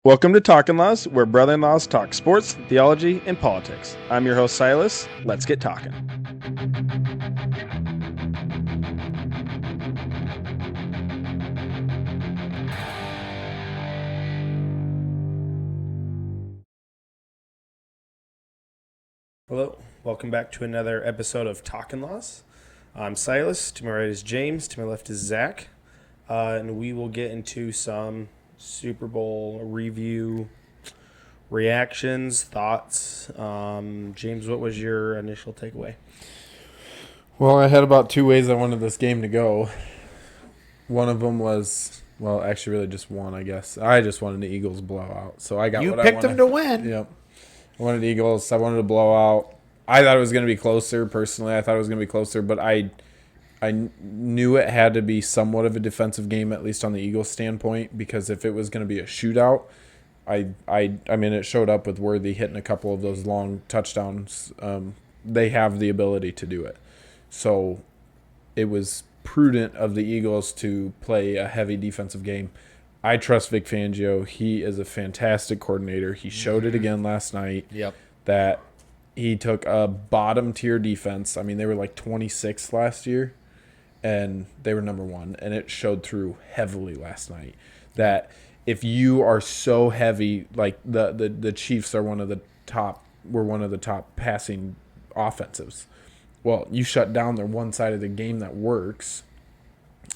Welcome to Talkin' Laws, where brother-in-laws talk sports, theology, and politics. I'm your host, Silas. Let's get talking. Hello, welcome back to another episode of Talkin' Laws. I'm Silas. To my right is James. To my left is Zach. And we will get into some Super Bowl review, reactions, thoughts. James, what was your initial takeaway? Well, I had about two ways I wanted this game to go. One of them was, well, actually really just one, I guess. I just wanted the Eagles blowout. So I got You what I picked wanted. them to win. Yep. I wanted Eagles. I wanted to blow out. I thought it was going to be closer, personally. I thought it was going to be closer, but I knew it had to be somewhat of a defensive game, at least on the Eagles' standpoint, because if it was going to be a shootout, I mean, it showed up with Worthy hitting a couple of those long touchdowns. They have the ability to do it. So it was prudent of the Eagles to play a heavy defensive game. I trust Vic Fangio. He is a fantastic coordinator. He showed it again last night. Yep. That he took a bottom tier defense. I mean, they were like 26th last year, and they were number one. And it showed through heavily last night. That if you are so heavy, like the Chiefs are one of the top passing offensives. Well, you shut down their one side of the game that works.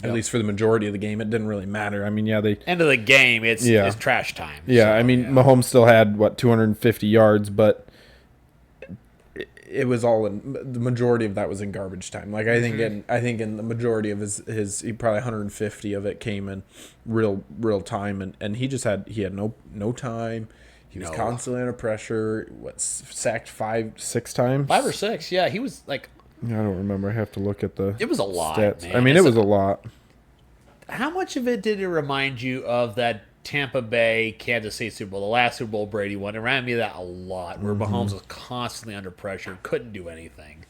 At least for the majority of the game, it didn't really matter. I mean, yeah, they End of the game, it's trash time. yeah. So, I mean, Mahomes still had 250 yards, but it was all in the majority of that was in garbage time. Like I think in the majority of his he probably 150 of it came in real time, and he had no time. He was constantly under pressure. Sacked 5-6 times? 5 or 6, yeah. He was like, I don't remember. I have to look at the it was a lot, stats. man. I mean, it was a lot. How much of it did it remind you of that Tampa Bay, Kansas City Super Bowl, the last Super Bowl Brady one? It reminded me of that a lot, where Mahomes was constantly under pressure, couldn't do anything.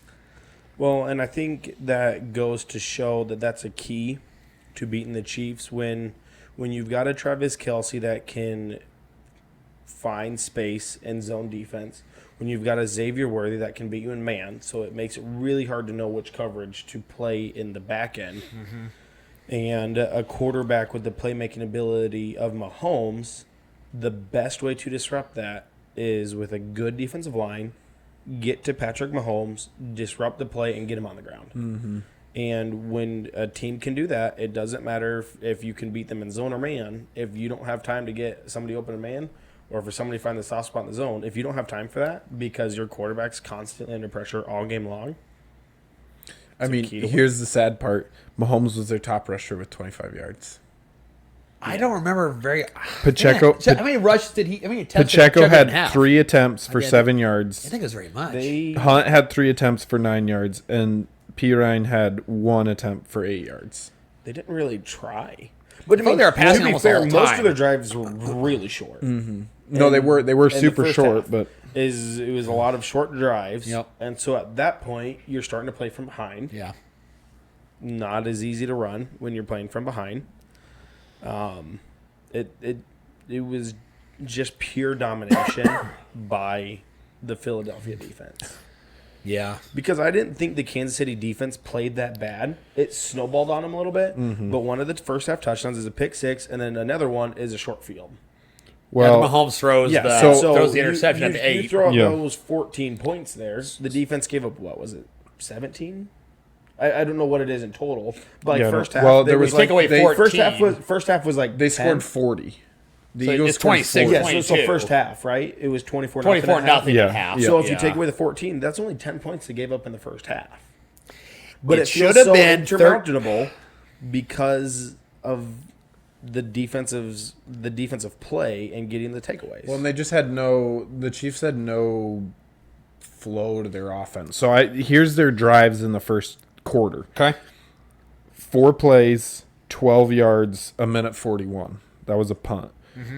Well, and I think that goes to show that that's a key to beating the Chiefs when you've got a Travis Kelce that can find space and zone defense, when you've got a Xavier Worthy that can beat you in man, so it makes it really hard to know which coverage to play in the back end. And a quarterback with the playmaking ability of Mahomes, the best way to disrupt that is with a good defensive line, get to Patrick Mahomes, disrupt the play, and get him on the ground. And when a team can do that, it doesn't matter if you can beat them in zone or man. If you don't have time to get somebody open in man, or for somebody to find the soft spot in the zone, if you don't have time for that because your quarterback's constantly under pressure all game long. I mean, here's the sad part. Mahomes was their top rusher with 25 yards. I don't remember very. Pacheco- Man, how many rushes did he? I mean, Pacheco had didn't have. 3 attempts for I 7 yards. I think it was very much. Hunt had 3 attempts for 9 yards, and P. Ryan had 1 attempt for 8 yards. They didn't really try. But I mean, they were passing to be almost fair, all the most time. of their drives were really short. No, they were super short, but it was a lot of short drives. Yep. And so at that point, you're starting to play from behind. Yeah. Not as easy to run when you're playing from behind. It was just pure domination by the Philadelphia defense. Yeah. Because I didn't think the Kansas City defense played that bad. It snowballed on them a little bit. But one of the first half touchdowns is a pick six, and then another one is a short field. well, Mahomes throws So the interception at the 8. You throw out Yeah. those 14 points there. The defense gave up, what was it, 17? I don't know what it is in total. But Yeah, first no. half, Well, there was take away 14. First half was like they 10. scored 40. The So Eagles it's scored 26. 40. Yeah, so 22. first half, right? It was 24 24 nothing Yeah. at half. So if you Yeah. take away the 14, that's only 10 points they gave up in the first half. But It it should feels have so been insurmountable because of the defensive play and getting the takeaways. Well, and they just had the Chiefs had no flow to their offense. So here's their drives in the first quarter. Okay. 4 plays, 12 yards, a minute 41. That was a punt.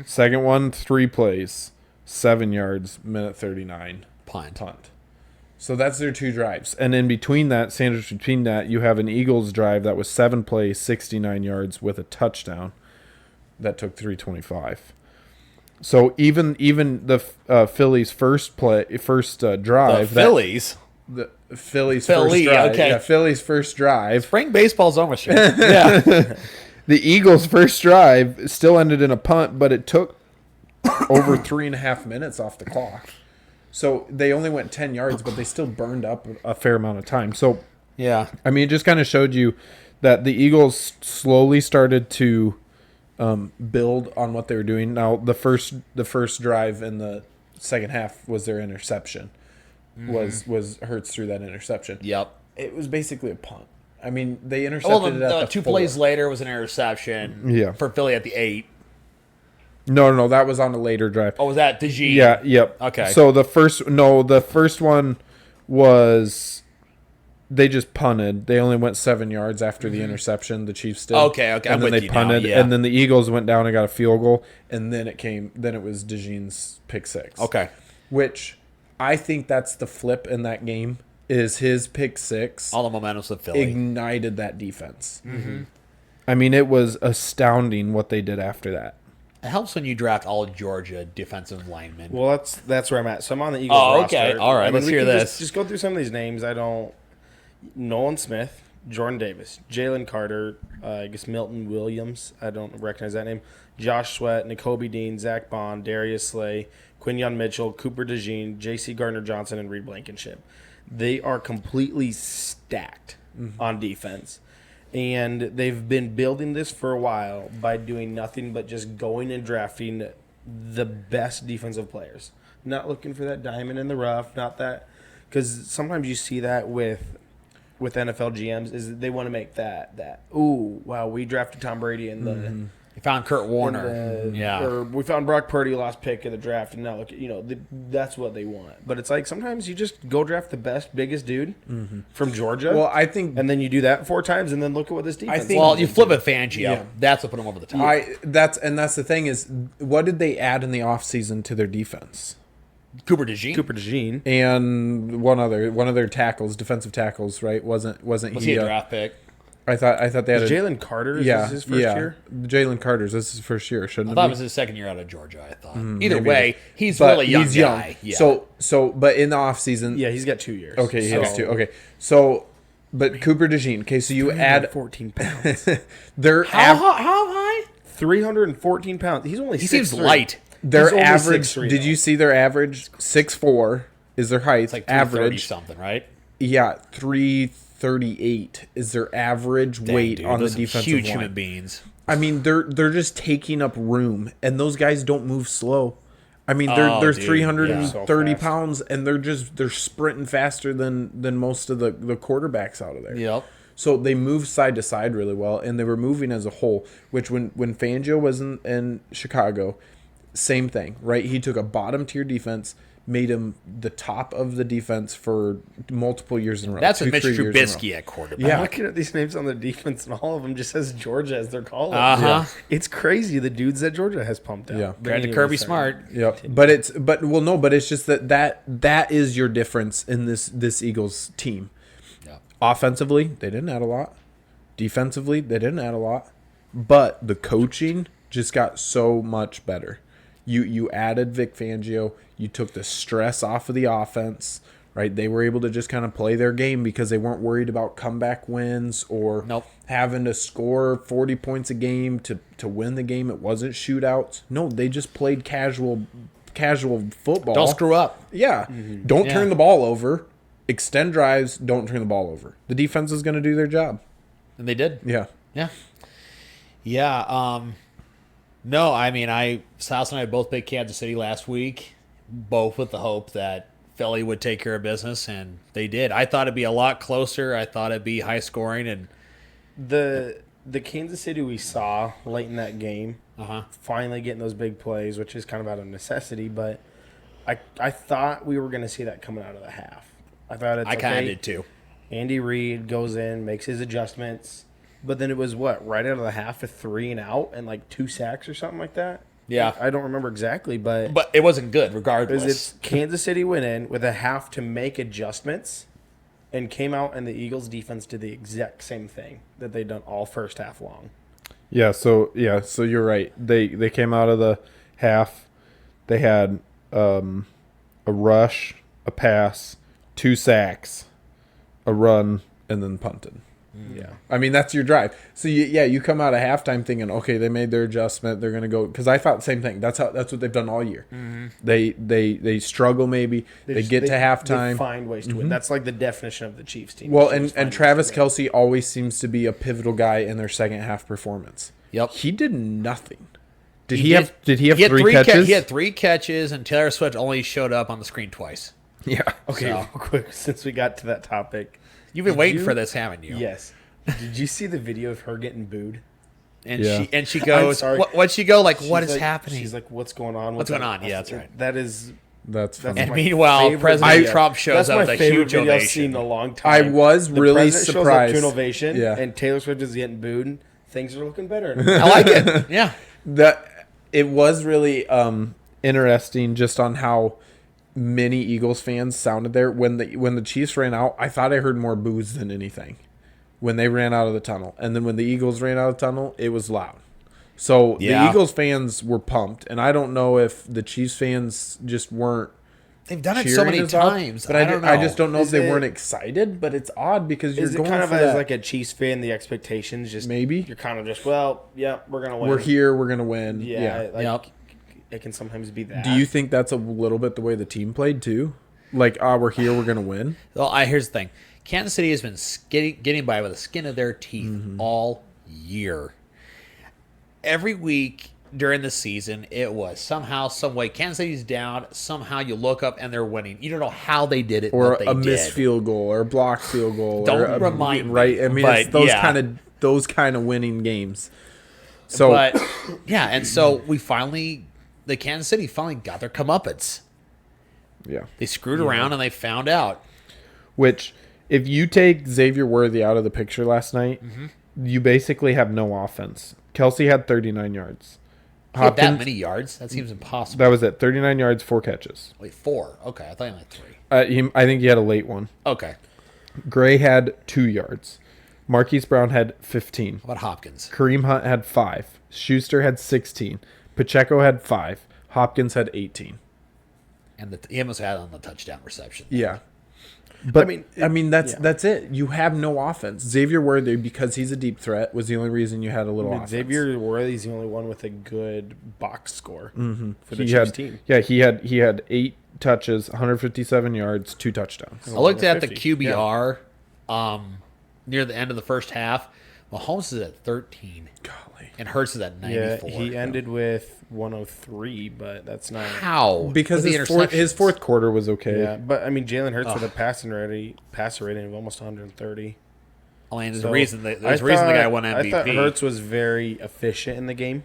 Second one, 3 plays, 7 yards, minute 39. Punt. So that's their 2 drives. And in between that, sandwiched between that, you have an Eagles drive that was 7 plays, 69 yards with a touchdown that took 3:25. So even the Phillies' first drive, Phillies. the Phillies' Philly, first drive, okay. yeah, Phillies' first drive, Spring baseball's almost here. Yeah. the Eagles' first drive still ended in a punt, but it took over 3.5 minutes off the clock. So they only went 10 yards, but they still burned up a fair amount of time. So Yeah. I mean, it just kind of showed you that the Eagles slowly started to build on what they were doing. Now, the first drive in the second half was their interception. Was Hurts threw that interception. Yep. It was basically a punt. I mean, they intercepted Well, it at the 2 4. plays later was an interception. Yeah. For Philly at the 8. No, that was on a later drive. Oh, was that DeGene? Yeah, yep. Okay. So the first one was they just punted. They only went 7 yards after the interception. The Chiefs did. Okay, I'm And then with they you now, punted, yeah. and then the Eagles went down and got a field goal, and then it was DeGene's pick six. Okay. Which I think that's the flip in that game is his pick six All the momentum's with Philly. ignited that defense. Mm-hmm. I mean, it was astounding what they did after that. It helps when you draft all Georgia defensive linemen. Well, that's where I'm at. So I'm on the Eagles Oh, roster. okay. All right, let's we hear can this. Just go through some of these names. Nolan Smith, Jordan Davis, Jalen Carter, I guess Milton Williams. I don't recognize that name. Josh Sweat, N'Kobe Dean, Zach Bond, Darius Slay, Quinyon Mitchell, Cooper DeJean, J.C. Gardner-Johnson, and Reed Blankenship. They are completely stacked on defense. And they've been building this for a while by doing nothing but just going and drafting the best defensive players. Not looking for that diamond in the rough, not that, because sometimes you see that with NFL GMs is they want to make that ooh wow, we drafted Tom Brady in the You found Kurt Warner. Yeah. or we found Brock Purdy last pick of the draft, and now look, that's what they want. But it's like sometimes you just go draft the best, biggest dude from Georgia. Well, I think and then you do that 4 times, and then look at what this defense. think- Well, you flip it Fangio. Yeah. That's what put him over the top. that's the thing is, what did they add in the offseason to their defense? Cooper DeJean. Cooper DeJean. And one of their tackles, defensive tackles, right? Wasn't Was he a draft pick? I thought they had Jalen Carter. Is yeah, this his first yeah. year? Jalen Carter's this is his first year, I shouldn't thought it it be? was his second year out of Georgia, I thought. Either maybe way, it he's But really young he's guy. Yeah. So but in the offseason, Yeah, he's got 2 years. okay, he has So- two. Okay. So but Cooper DeJean, okay, so you add 14 pounds. their how high? 314 pounds. He's only He 6'3". seems light. their He's only average 6'3" did though. you see their average 6'4" is their height, It's like average 330 something, right? yeah, 338 is their average weight Dude, on the those are defensive huge line. human beings. I mean, they're just taking up room, and those guys don't move slow. I mean, they're Oh, they're dude, 330 yeah. So fast. pounds, and they're sprinting faster than most of the quarterbacks out of there. Yep. So they move side to side really well, and they were moving as a whole. Which when Fangio was in Chicago, same thing, right? He took a bottom tier defense, made him the top of the defense for multiple years in a row. That's with 2, Mitch 3 years in a row. Trubisky at quarterback. Yeah. I'm looking at these names on the defense, and all of them just says Georgia as their college. Uh-huh. It's crazy the dudes that Georgia has pumped out. Yeah. But Credit to anyways, Kirby sorry. Smart. Yep. But it's just that is your difference in this Eagles team. Yeah. Offensively, they didn't add a lot. Defensively, they didn't add a lot. But the coaching just got so much better. You added Vic Fangio. You took the stress off of the offense, right? They were able to just kind of play their game because they weren't worried about comeback wins or Nope. having to score 40 points a game to win the game. It wasn't shootouts. No, they just played casual football. Don't screw up. Yeah. Don't Yeah. turn the ball over. Extend drives. Don't turn the ball over. The defense is going to do their job. And they did. Yeah. Yeah. Yeah. No, I mean, Silas and I both picked Kansas City last week, both with the hope that Philly would take care of business, and they did. I thought it'd be a lot closer. I thought it'd be high scoring, and The Kansas City we saw late in that game, uh-huh. finally getting those big plays, which is kind of out of necessity, but I thought we were going to see that coming out of the half. I thought it's I kind of okay. did too. Andy Reid goes in, makes his adjustments, but then it was right out of the half, a 3 and out and like 2 sacks or something like that. Yeah. I don't remember exactly, but But it wasn't good, regardless. it's Kansas City went in with a half to make adjustments and came out, and the Eagles defense did the exact same thing that they'd done all first half long. So you're right. They came out of the half They had a rush, a pass, 2 sacks, a run, and then punted. Yeah. I mean, that's your drive. So you come out of halftime thinking, okay, they made their adjustment. They're gonna go, because I thought the same thing. That's what they've done all year. They struggle maybe. They get to halftime. They find ways to win. That's like the definition of the Chiefs team. Well, They just and find Travis ways to Kelce always seems to be a pivotal guy in their second half performance. Yep. He did nothing. Did he have 3 three catches? He had 3 catches, and Taylor Swift only showed up on the screen twice. Yeah. win. Okay, So- real quick, since we got to that topic. You've been Did waiting you- for this, haven't you? Yes. Did you see the video of her getting booed? And Yeah. she goes, sorry. what'd she go like? What She's is like- happening? She's like, "What's going on? What's going on?" Yeah, that's right. That is. That's funny. And my meanwhile, favorite President video. Trump shows That's up my with a favorite huge video I've ovation. seen in a long I time. was The really president shows up surprised. to an ovation, Yeah. and Taylor Swift is getting booed. And things are looking better. I like it. Yeah. That it was really interesting just on how many Eagles fans sounded there when the Chiefs ran out. I thought I heard more boos than anything when they ran out of the tunnel, and then when the Eagles ran out of the tunnel, it was loud. So Yeah. the Eagles fans were pumped, and I don't know if the Chiefs fans just weren't They've done it so cheering many as loud, times. but I don't know. I just don't know Is if they it- weren't excited. But it's odd because you're Is it going kind of for as that. like a Chiefs fan? The expectations just Maybe. you're kind of just we're gonna win. We're here, we're gonna win. Yeah, like, Yep. it can sometimes be that. Do you think that's a little bit the way the team played too? Like, we're here, we're gonna win. Well, here's the thing. Kansas City has been getting by with the skin of their teeth all year. Every week during the season, it was somehow, some way, Kansas City's down. Somehow you look up and they're winning. You don't know how they did it, Or but they a missed did. field goal, or a blocked field goal. Don't or a, remind me, right? I mean, but it's those yeah. kind of winning games. So But yeah, and so the Kansas City finally got their comeuppance. yeah. They screwed around and they found out. Which, if you take Xavier Worthy out of the picture last night, you basically have no offense. Kelsey had 39 yards. He had that many yards? That seems impossible. That was it. 39 yards, 4 catches. Wait, 4. Okay, I thought he only had 3. I think he had a late one. Okay. Gray had 2 yards. Marquise Brown had 15. How about Hopkins? Kareem Hunt had 5. Schuster had 16. Pacheco had 5. Hopkins had 18. And he almost had on the touchdown reception. Yeah. But I mean, that's it. You have no offense. Xavier Worthy, because he's a deep threat, was the only reason you had a little offense. Xavier Worthy's the only one with a good box score for the He Chiefs had, team. yeah, he had 8 touches, 157 yards, 2 touchdowns. I looked at the 50. QBR near the end of the first half. Mahomes is at 13, Golly. and Hurts is at Yeah, 94. he ended with 103, but that's not. How? Because With the his interceptions. fourth quarter was okay. Yeah, but I mean, Jalen Hurts with a passer rating of almost 130. I mean, there's So, a reason. There's I a reason the guy thought- won MVP. I thought Hurts was very efficient in the game.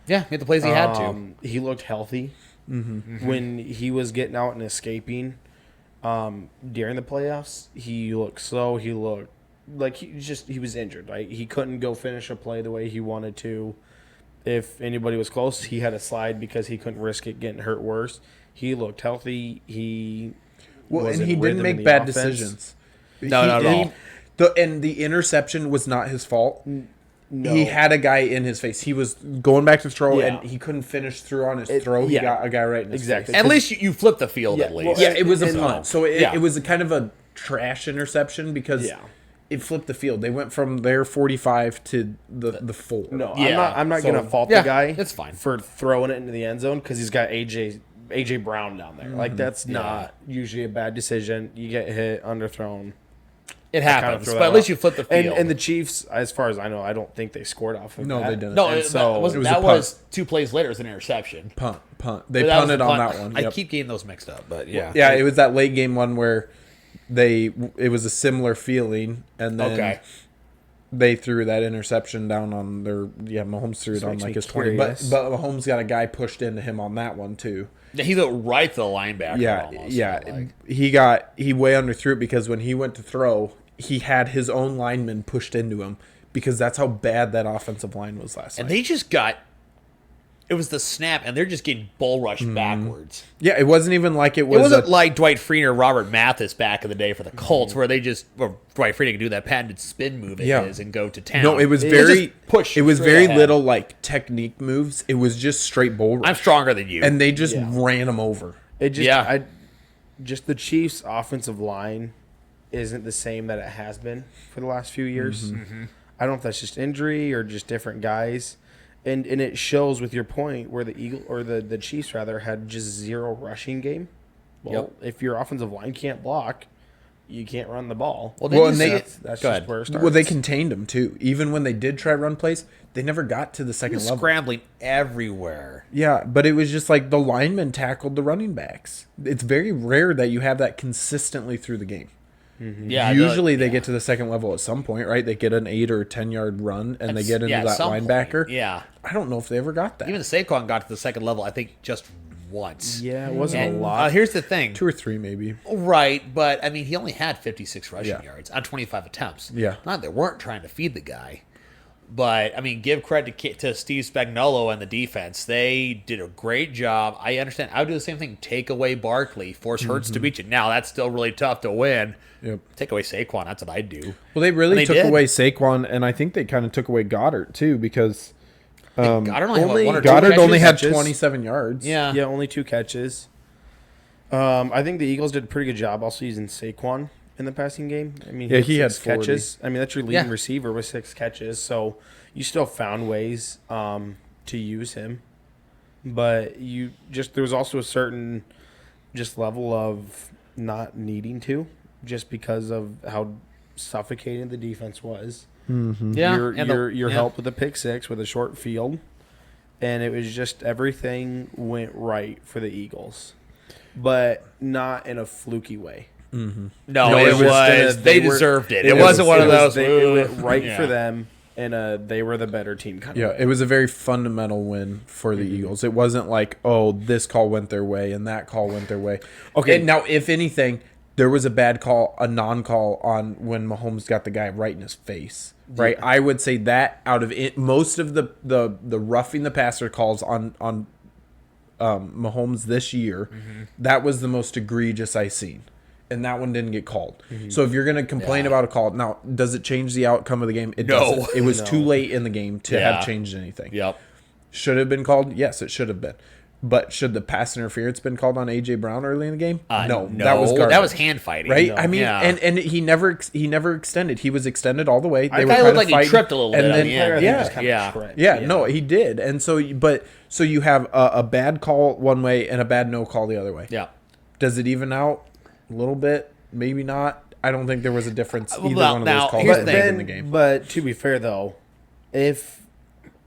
Yeah, he had the plays he had to. He looked healthy when he was getting out and escaping. During the playoffs, he looked slow. He looked like he was injured. Right, he couldn't go finish a play the way he wanted to. If anybody was close, he had to slide because he couldn't risk it getting hurt worse. He looked healthy. He was and in he rhythm didn't in make the bad offense. decisions. No, not at all. The interception was not his fault. No. He had a guy in his face. He was going back to throw, Yeah. and he couldn't finish through on his It- throw. He yeah. got a guy right in his Exactly. face. At least you flipped the field Yeah, at well, least. Yeah, it was a And- punt. So Yeah. it was a kind of a trash interception because Yeah. it flipped the field. They went from their 45 to the 4. No, Yeah. I'm not So- gonna fault Yeah, the guy. it's fine. For throwing it into the end zone because he's got AJ Brown down there. Like that's not usually a bad decision. You get hit, underthrown. It Kind of happens, throw but that at least off. you flipped the field. And the Chiefs, as far as I know, I don't think they scored off of No, that. they didn't. no, And it, so- that, it was a that punt. was 2 plays later. It was an interception. Punt. They But that was punted the on punt. that one. I Yep. keep getting those mixed up, but yeah. Yeah, it was that late game one where it was a similar feeling, and then Okay. they threw that interception down on their Mahomes threw it This on makes like me his 20, but curious. Mahomes got a guy pushed into him on that one too. He looked right to the linebacker. Yeah, almost, yeah, like. he way underthrew it because when he went to throw, he had his own lineman pushed into him because that's how bad that offensive line was last And night. they just got It was the snap, and they're just getting bull rushed backwards. Yeah, it wasn't even like it It was. wasn't like Dwight Freeney or Robert Mathis back in the day for the Colts, where Dwight Freeney could do that patented spin move of Yeah. his and go to town. no, it was They very just push. It was straight very ahead. little like technique moves. It was just straight bull rush. I'm stronger than you. and they just Yeah. ran them over. It just, Yeah. just the Chiefs' offensive line isn't the same that it has been for the last few years. I don't know if that's just injury or just different guys, and it shows with your point where the Chiefs rather had just zero rushing game. Well, if your offensive line can't block, you can't run the ball. Well, Well, then and you they- see that's it. that's Go just ahead. where it starts. Well, they contained them too. Even when they did try run plays, they never got to the He second was level. scrambling everywhere. Yeah, but it was just like the linemen tackled the running backs. It's very rare that you have that consistently through the game. Yeah, Usually they get to the second level at some point, right? They get an 8 or 10-yard run and they get into at that some point, linebacker. Yeah, I don't know if they ever got that. even Saquon got to the second level. I think just once. Yeah, it wasn't And, a lot. here's the thing. 2 or 3 maybe. Right, but I mean, he only had 56 rushing Yeah. yards on 25 attempts. Yeah. Not that they weren't trying to feed the guy, but I mean, give credit to Steve Spagnuolo and the defense. They did a great job. I understand. I would do the same thing. Take away Barkley, force Hurts to beat you. Now that's still really tough to win. Yep. Take away Saquon. That's what I'd do. Well, they really And they took did. away Saquon, and I think they kind of took away Goddard too, because Goddard only had only- one or two Goddard catches. only had catches. 27 yards. Yeah. Yeah, only 2 catches. I think the Eagles did a pretty good job also using Saquon in the passing game. I mean, Yeah, he had 6 40. catches. I mean, that's your leading Yeah. receiver with 6 catches. So you still found ways to use him, but there was also a certain just level of not needing to, just because of how suffocating the defense was. Yeah. your and the- your yeah. help with the pick six with a short field, and it was just everything went right for the Eagles, but not in a fluky way. No, No, it it was was. the- they they were- deserved it. It It was- wasn't one of those. It went right Yeah. for them, and they were the better team. Kind Yeah, of. it was a very fundamental win for the Eagles. It wasn't like, oh, this call went their way and that call went their way. Okay. And now, if anything, there was a bad call, a non-call on when Mahomes got the guy right in his face. Right, I would say that out of it, most of the roughing the passer calls on Mahomes this year, that was the most egregious I seen, and that one didn't get called. So if you're gonna complain Yeah. about a call, now does it change the outcome of the game? It No. doesn't. It was No. too late in the game to Yeah. have changed anything. Yep. Should have been called? Yes, it should have been. But should the pass interference been called on AJ Brown early in the game? No, that was garbage. That was hand fighting. Right? No. I mean, Yeah. and he never extended. He was extended all the way. They I were thought it kind looked of like he fighting, tripped a little and bit at then, the end. Yeah, Just kinda Yeah. tripped. yeah, no, he did. And so, so you have a bad call one way and a bad no call the other way. Yeah. Does it even out a little bit? Maybe not. I don't think there was a difference either Well, one of now, those calls here's made the thing. in the game. But to be fair though, if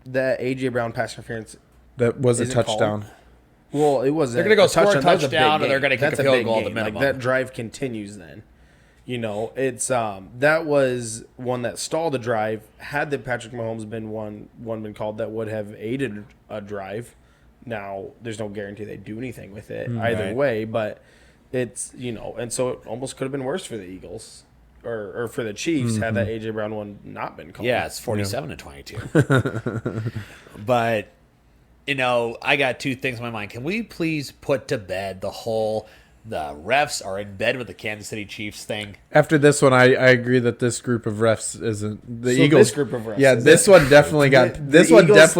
that AJ Brown pass interference, That was a Isn't touchdown. called? well, it was. They're gonna go score a touchdown. That was a big touchdown, and they're game. gonna kick That's a field big goal at the game. Like, minimum. that drive continues then. It's that was one that stalled the drive. Had the Patrick Mahomes been one been called, that would have aided a drive. Now there's no guarantee they do anything with it either Right. way, but it's and so it almost could have been worse for the Eagles or for the Chiefs had that AJ Brown one not been called. Yeah, it's 47-22. But I got 2 things in my mind. Can we please put to bed the refs are in bed with the Kansas City Chiefs thing? After this one, I agree that this group of refs isn't the So Eagles. this group of refs, yeah, is this it? one definitely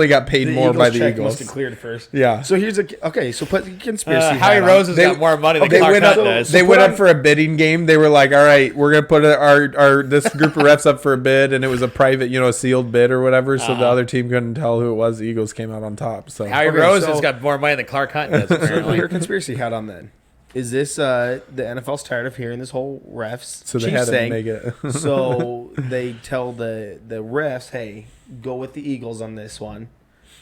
got paid more by the check Eagles. Must have cleared first. Yeah. So here's okay. So put the conspiracy. hat Howie on. Rose has They- got more money than They Clark went Hunt up. does. They put went up on- for a bidding game. They were like, "All right, we're gonna put our this group of refs up for a bid," and it was a private, a sealed bid or whatever. So the other team couldn't tell who it was. The Eagles came out on top. So Howie Okay, Rose so- has got more money than Clark Hunt does, So put apparently. your conspiracy hat on then. Is this the NFL's tired of hearing this whole refs? So they Chiefs had to thing? make it. So they tell the refs, "Hey, go with the Eagles on this one.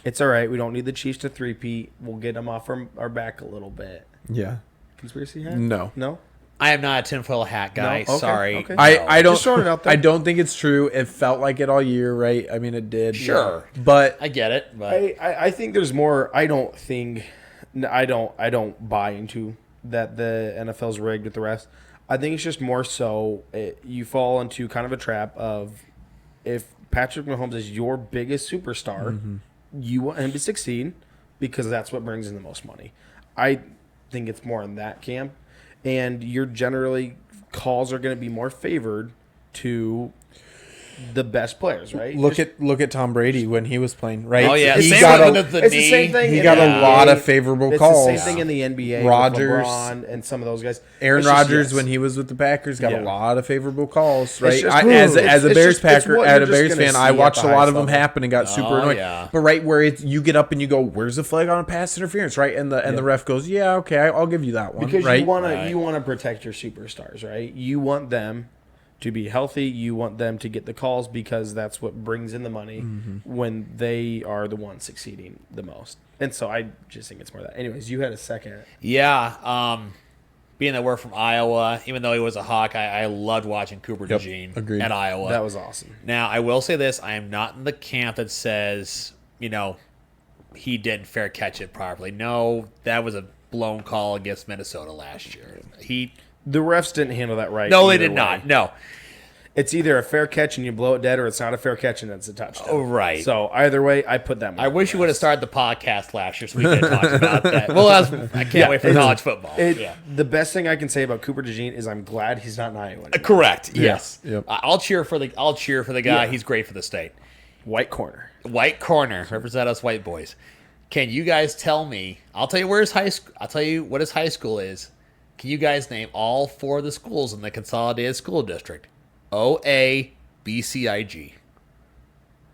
It's all right. We don't need the Chiefs to three-peat. We'll get them off our back a little bit." yeah, Conspiracy hat? no. No. I am not a tinfoil hat guy. No? Okay, Sorry. okay. I don't. Just throwing it out there. I don't think it's true. It felt like it all year, right? I mean, it did. Sure. but I get it, but I think there's more. I don't buy into that the NFL's rigged with the refs. I think it's just more so you fall into kind of a trap of if Patrick Mahomes is your biggest superstar, you want him to succeed because that's what brings in the most money. I think it's more in that camp, and you're generally calls are going to be more favored to the best players, right? Look at Tom Brady when he was playing, right? Oh yeah, he same got with a, the it's knee. the same thing. he in got the a NBA. lot of favorable It's calls. the same thing in the NBA. Rodgers. with LeBron and some of those guys. Aaron It's just, Rodgers yes. when he was with the Packers got Yeah. a lot of favorable calls, right? just- As it's a Bears just- it's Packer, what as you're a just Bears gonna fan, I see at watched the a lot highest of them level. happen and got super annoyed. Yeah. But right where it's you get up and you go, "Where's the flag on a pass interference?" Right, and the ref goes, "Yeah, okay, I'll give you that one." Because right? you want to protect your superstars, right? You want them to be healthy. You want them to get the calls because that's what brings in the money when they are the ones succeeding the most. And so I just think it's more that. Anyways, you had a second. Yeah, being that we're from Iowa, even though he was a Hawk, I loved watching Cooper Yep, DeJean agreed. at Iowa. That was awesome. Now, I will say this: I am not in the camp that says, he didn't fair catch it properly. No, that was a blown call against Minnesota last year. The refs didn't handle that right. No, they either did way. not. No. It's either a fair catch and you blow it dead, or it's not a fair catch and it's a touchdown. Oh, right. So either way, I put that. I wish you would have started the podcast last year so we could have talked about that. Well, I can't wait for college football. Yeah. The best thing I can say about Cooper DeJean is I'm glad he's not in Iowa anymore. Correct. Yes. Yep. I'll cheer for the guy. Yeah. He's great for the state. White corner. White corner, represent us white boys. Can you guys tell me? I'll tell you where his high school. I'll tell you what his high school is. Can you guys name all 4 of the schools in the Consolidated School District? OABCIG.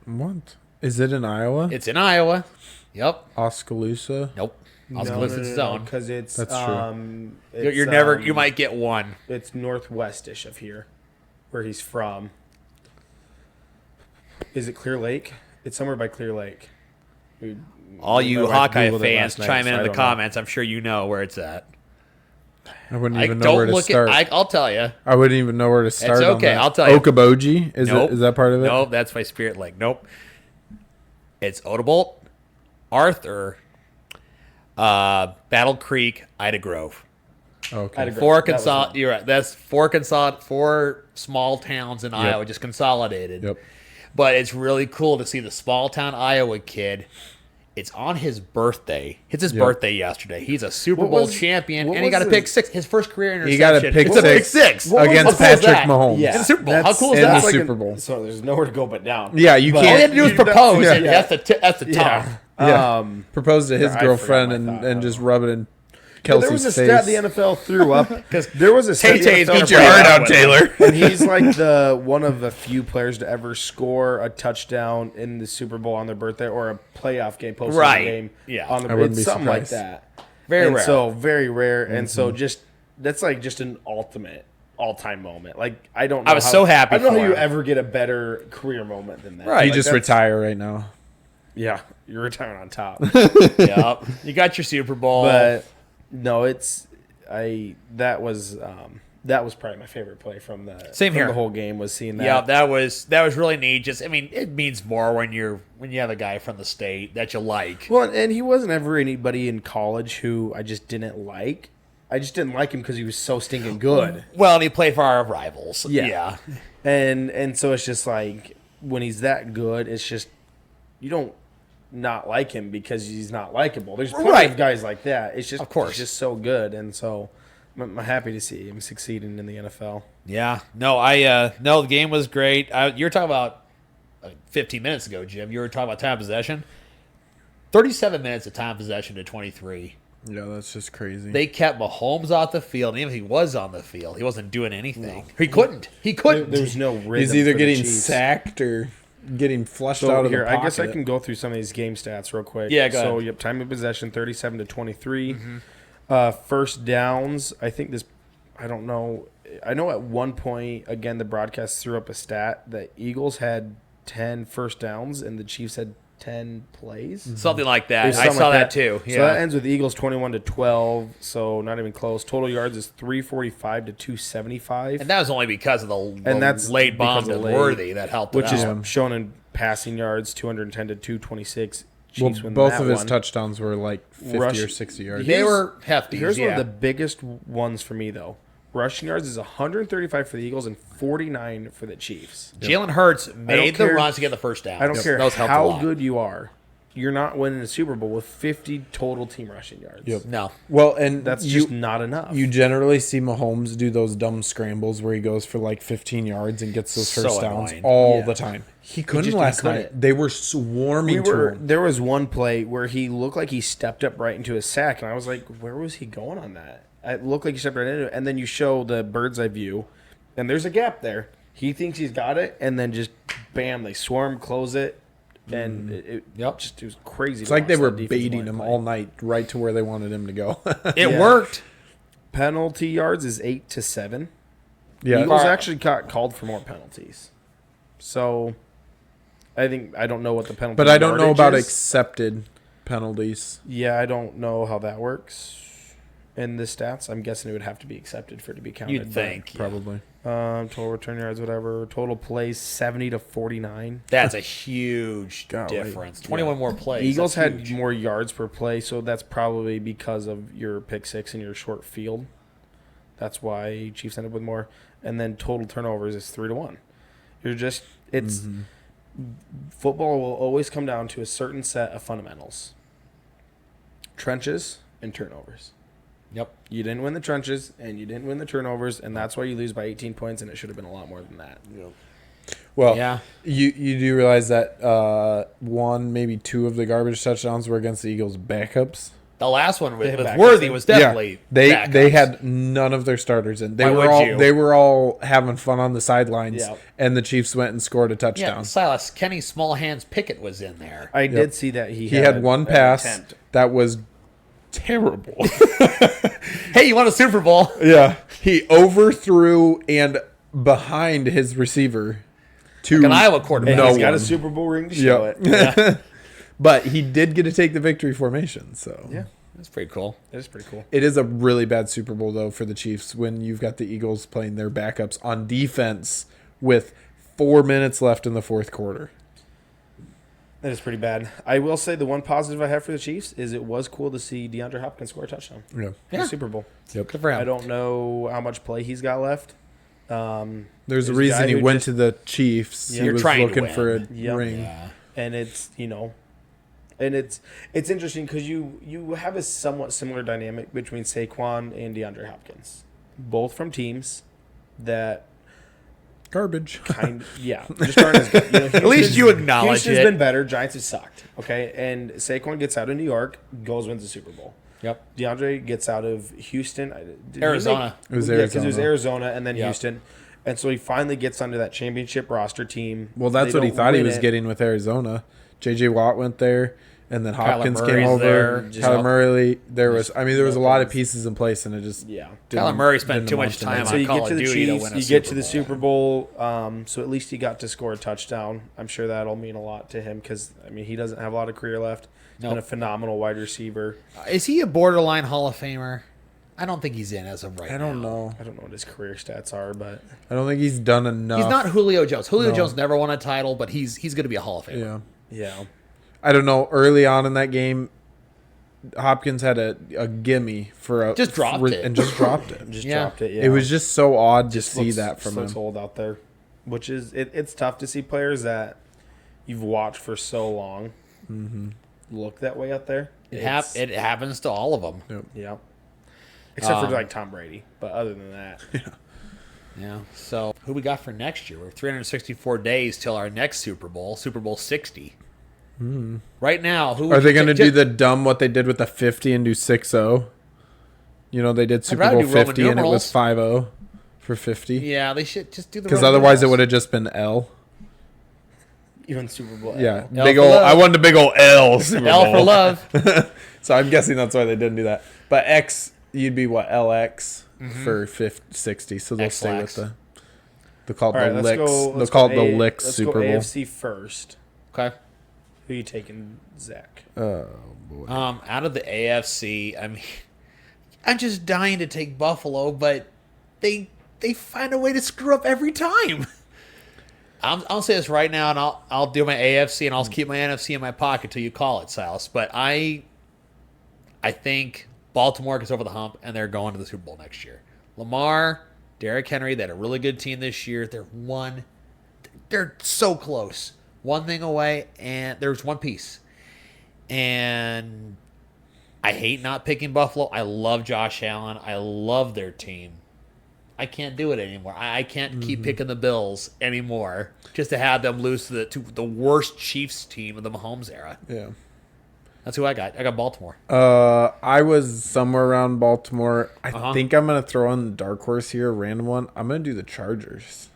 What is it in Iowa? It's in Iowa. Yep. Oskaloosa. Nope. I was listed its own. because it's That's true. You're never. You might get one. It's northwestish of here, where he's from. Is it Clear Lake? It's somewhere by Clear Lake. All you My wife Hawkeye Googled it fans, last night, chime in so I in the don't know. comments. I'm sure you know where it's at. I wouldn't I even know where don't to look start. at. I'll tell you. I wouldn't even know where to start. on okay, that. I'll tell you. Okoboji Nope. is that part of it? Nope, that's my Spirit Lake. Nope. It's Odebolt, Arthur, Battle Creek, Ida Grove. Okay. Ida Grove. Four That was one. You're right. That's four small towns in Iowa, just consolidated. Yep. But it's really cool to see the small town Iowa kid. It's on his birthday. It's his Yep. birthday yesterday. He's a Super What Bowl was- champion, what and he got a was pick his- 6. His first career interception. He got a pick It's a pick six. 6 What was- Against how cool is Patrick that? Mahomes. Yeah. In the Super Bowl. How That's- cool is in that? the like Super Bowl. So there's nowhere to go but down. Yeah, you But- All you had to do was propose. Yeah. And that's the top. Yeah. Proposed to his I girlfriend forgot my and, thought. and just rub it in There was Kelsey's a face. stat the NFL threw up because there was a stat the Tay-Tay's NFL got threw your up, heart out, Taylor. and he's like the one of the few players to ever score a touchdown in the Super Bowl on their birthday or a playoff game, postseason Right. game. Yeah. on the I wouldn't it's be something like surprised. that. Very and rare. So very rare, and so just that's like just an ultimate all-time moment. Like I don't. Know I was so happy I don't know for how you him. ever get a better career moment than that. Right. You Like, just that's- retire right now. Yeah, you're retiring on top. Yep. You got your Super Bowl. But no, that was probably my favorite play from the Same from here. the whole game was seeing that. yeah, that was really neat. Just, I mean, it means more when you have a guy from the state that you like. Well, and he wasn't ever anybody in college who I just didn't like. I just didn't like him because he was so stinking good. Well, and he played for our rivals. Yeah. And so it's just like when he's that good, it's just you don't not like him because he's not likable. There's plenty Right. of guys like that. It's just Of course. he's just so good, and so I'm happy to see him succeeding in the NFL. Yeah. No, the game was great. You were talking about 15 minutes ago, Jim. You were talking about time of possession. 37 minutes of time of possession to 23. Yeah, that's just crazy. They kept Mahomes off the field. And even if he was on the field, he wasn't doing anything. He couldn't. He couldn't. There was no rhythm. He's either for the getting Chiefs. sacked or getting flushed So out of here, the pocket. I guess I can go through some of these game stats real quick. Yeah, go So ahead. yep, time of possession 37 to 23. Mm-hmm. First downs, I think this. I don't know. I know at one point again the broadcast threw up a stat that Eagles had 10 first downs and the Chiefs had 10 plays. Something like that. There's I something saw like that too. Yeah. So that ends with Eagles 21 to 12. So not even close. Total yards is 345 to 275. and that was only because of the that's late bomb because to of late, Worthy that helped which it is out. shown in passing yards 210 to 226. well, Chiefs win both that of his one. touchdowns were like 50 Rush- or 60 yards. They were hefty. Here's one yeah. of the biggest ones for me though. Rushing yards is 135 for the Eagles and 49 for the Chiefs. Jalen Hurts made the care- runs to get the first down. I don't care Those helped a how lot. good you are. you're not winning a Super Bowl with 50 total team rushing yards. Yep. No. Well, and That's you, just not enough. you generally see Mahomes do those dumb scrambles where he goes for like 15 yards and gets those So first downs annoying. all Yeah. the time. He just- couldn't he last couldn't. night. They were swarming to him. There was one play where he looked like he stepped up right into his sack, and I was like, where was he going on that? It looked like he stepped right into it, and then you show the bird's eye view, and there's a gap there. He thinks he's got it, and then just bam, they swarm, close it, and it was crazy. It's like they were baiting him all night right to where they wanted him to go. It Yeah. worked. Penalty yards is 8 to 7. yeah. Eagles actually got called for more penalties, so I don't know what the penalty. But I don't know yardage about is. accepted penalties. Yeah, I don't know how that works in the stats. I'm guessing it would have to be accepted for it to be counted. You'd but, think. Probably. total return yards, whatever. Total plays 70 to 49. That's a huge Golly. difference. 21 more plays. Eagles That's had huge. more yards per play, so that's probably because of your pick six and your short field. That's why Chiefs ended up with more. And then total turnovers is 3 to 1. It's football will always come down to a certain set of fundamentals: trenches and turnovers. Yep. You didn't win the trenches and you didn't win the turnovers, and that's why you lose by 18 points, and it should have been a lot more than that. Well, Yeah. you do realize that one, maybe two of the garbage touchdowns were against the Eagles' backups. The last one with, had with backups Worthy in. was definitely they backups. had none of their starters in. Why would you? They were all having fun on the sidelines, Yeah. and the Chiefs went and scored a Yeah, touchdown. Silas Kenny Small Hands Pickett was in there. I did see that He had one an pass attempt. that was terrible. Hey, you won a Super Bowl? Yeah, he overthrew and behind his receiver to Like an Iowa quarterback. And No he's got a one. Super Bowl ring to show Yep. it. But he did get to take the victory formation. So Yeah, That's pretty cool. that is pretty cool. it is a really bad Super Bowl though for the Chiefs when you've got the Eagles playing their backups on defense with 4 minutes left in the fourth quarter. That is pretty bad. I will say the one positive I have for the Chiefs is it was cool to see DeAndre Hopkins score a touchdown Yeah. in Yeah. the Super Bowl. Yep. Good for him. I don't know how much play he's got left. There's a There's a reason guy he who went just- to the Chiefs. Yeah. He You're was trying to looking for a win. Yep. ring. Yeah. And it's it's interesting because you have a somewhat similar dynamic between Saquon and DeAndre Hopkins, both from teams that Garbage. just aren't as good. At least you acknowledge Houston's it. been better. Giants have sucked. Okay, and Saquon gets out of New York, goes wins the Super Bowl. Yep. DeAndre gets out of Houston, did he Arizona. It was because it was Arizona. Arizona and then Yeah. Houston, and so he finally gets under that championship roster team. Well, that's They what he don't thought he win was it. getting with Arizona. J.J. Watt went there, and then Hopkins came Murray's over. there. Kyler Murray. There was a lot of Hopkins. pieces in place, and it just Yeah. Kyler Murray spent didn't too amount much to time nothing. So on you Call get of to the Duty to Chiefs, win a you Super get to the Bowl. Super Bowl. So at least he got to score a touchdown. I'm sure that'll mean a lot to him because he doesn't have a lot of career left. He's been Nope. a phenomenal wide receiver. Is he a borderline Hall of Famer? I don't think he's in as of right now. I don't know. I don't know what his career stats are, but I don't think he's done enough. He's not Julio Jones. Julio No. Jones never won a title, but he's going to be a Hall of Famer. Yeah. yeah. I don't know. Early on in that game, Hopkins had a gimme for a Just dropped it. and just dropped it. Just Yeah. dropped it. Yeah. It was just so odd to see looks- that from looks him. old out there, which is it's tough to see players that you've watched for so long look that way out there. It happens to all of them. Yeah. Except for Um, like Tom Brady, but other than that, Yeah. So who we got for next year? We're 364 days till our next Super Bowl, Super Bowl 60. Right now, who Are would they you going to take- do the dumb what they did with the 50 and do 6-0? You know, they did Super rather Bowl do Roman 50 and it was numerals. 5-0 for 50. Yeah, they should just do the. Because Roman otherwise it numerals. would have just been L. even Super Bowl. Yeah, L big for old. love. I wanted a big old L. Super L for Bowl. love. So I'm guessing that's why they didn't do that. But X, you'd be what, LX for 60. So they'll stay with XLX. they'll call All it right, the let's licks. go. They'll Let's call go it the A- licks let's Super go Bowl. AFC first. Okay. Who you taking, Zach? Oh boy. Out of the AFC, I mean, I'm just dying to take Buffalo, but they find a way to screw up every time. I'll say this right now, and I'll do my AFC, and I'll keep my NFC in my pocket till you call it, Silas. But I think Baltimore gets over the hump, and they're going to the Super Bowl next year. Lamar, Derrick Henry, they had a really good team this year. They're so close. One thing away, and there's one piece. And I hate not picking Buffalo. I love Josh Allen. I love their team. I can't do it anymore. I can't keep picking the Bills anymore just to have them lose to the worst Chiefs team of the Mahomes era. Yeah. That's who I got. I got Baltimore. I was somewhere around Baltimore. I Uh-huh. think I'm gonna throw in the dark horse here, a random one. I'm gonna do the Chargers.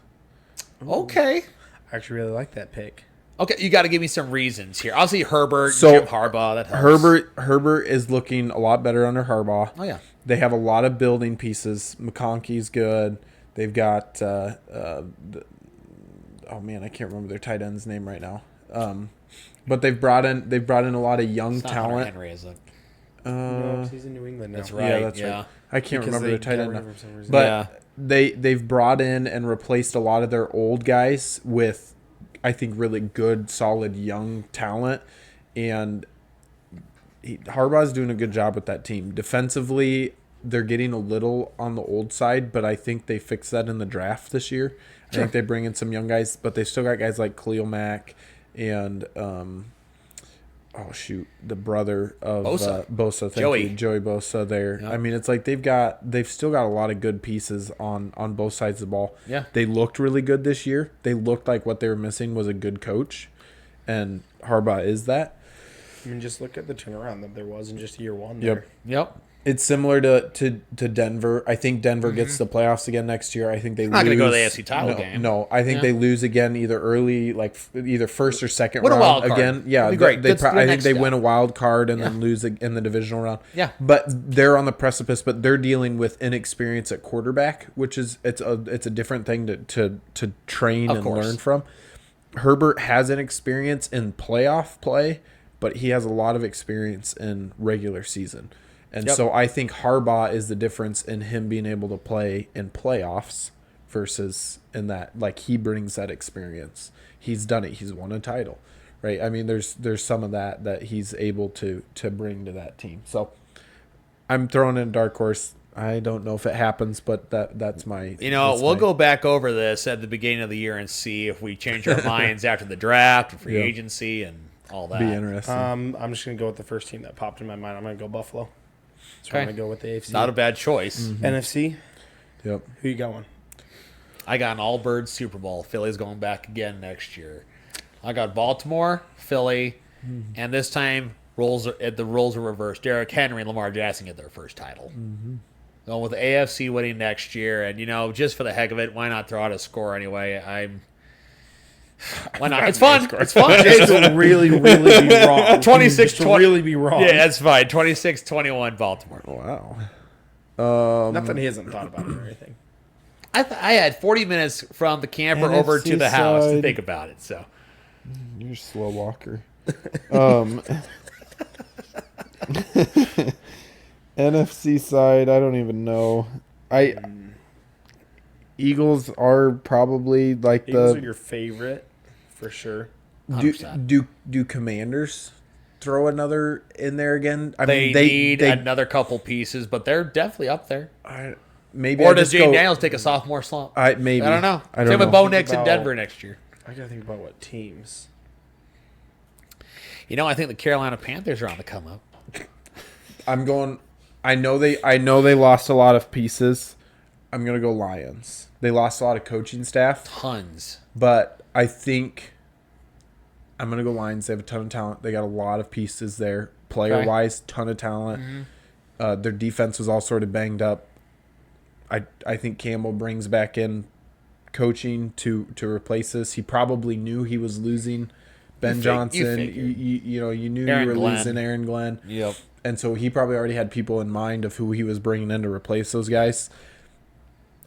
Okay. I actually really like that pick. Okay, you got to give me some reasons here. Obviously, Herbert, So, Jim Harbaugh. That helps. Herbert is looking a lot better under Harbaugh. Oh yeah. They have a lot of building pieces. McConkey's good. They've got oh man, I can't remember their tight end's name right now. But they've brought in a lot of young It's not Hunter talent. Henry, is it? No, he's in New England now. That's right. Yeah, that's yeah. right. I can't Because remember they their tight got end rid now. of him for some reason. But Yeah. they've brought in and replaced a lot of their old guys with, I think, really good, solid young talent, and Harbaugh's doing a good job with that team. Defensively, they're getting a little on the old side, but I think they fixed that in the draft this year. I think they bring in some young guys, but they've still got guys like Khalil Mack and the brother of Bosa, Joey Bosa there. Yep. I mean, it's like they've still got a lot of good pieces on both sides of the ball. Yeah. They looked really good this year. They looked like what they were missing was a good coach, and Harbaugh is that. I mean, just look at the turnaround that there was in just year one. Yep. There. Yep. It's similar to Denver. I think Denver gets the playoffs again next year. I think they Not lose. gonna go to the AFC title game. No, I think Yeah. they lose again either early, like either first or second Win a round wild card. again. Yeah, That'd be great. That's the I think next they step. win a wild card and Yeah. then lose in the divisional round. Yeah. but they're on the precipice. But they're dealing with inexperience at quarterback, which is it's a different thing to train Of and course. learn from. Herbert has an experience in playoff play, but he has a lot of experience in regular season. And Yep. so I think Harbaugh is the difference in him being able to play in playoffs versus in that, like, he brings that experience. He's done it. He's won a title, right? I mean, there's some of that he's able to bring to that team. So I'm throwing in a dark horse. I don't know if it happens, but that's my. that's We'll my- go back over this at the beginning of the year and see if we change our minds after the draft and free Yeah. agency and all that. Be interesting. I'm just gonna go with the first team that popped in my mind. I'm gonna go Buffalo. So I'm Okay. gonna go with the AFC. Not a bad choice. NFC. Yep. Who you got one? I got an all-bird Super Bowl. Philly's going back again next year. I got Baltimore, Philly, and this time the roles are reversed. Derrick Henry and Lamar Jackson get their first title. Going with the AFC winning next year, and just for the heck of it, why not throw out a score anyway? Why not? It's fun. It's fun. Just to really, really be wrong. 26, Just to 20 really be wrong. Yeah, that's fine. 26-21 Baltimore. Wow. Not that he hasn't thought about it or anything. I had 40 minutes from the camper over to NFC the house to side. think about it. So You're a slow walker. NFC side, I don't even know. Eagles are probably like Eagles are your favorite for sure. do 100%. do Commanders throw another in there again? I they mean, need they another couple pieces, but they're definitely up there. maybe Or I does just Jay go, Daniels take a sophomore slump? maybe I don't know. I don't Same know. with Bo Nix in about- Denver next year. I gotta think about what teams. I think the Carolina Panthers are on the come up. I'm going. I know they lost a lot of pieces. I'm gonna go Lions. They lost a lot of coaching staff, Tons. but I think I'm gonna go Lions. They have a ton of talent. They got a lot of pieces there, player wise, ton of talent. Their defense was all sort of banged up. I think Campbell brings back in coaching to replace this. He probably knew he was losing Ben Johnson. You knew Aaron you were Glenn. losing Aaron Glenn. Yep. And so he probably already had people in mind of who he was bringing in to replace those guys.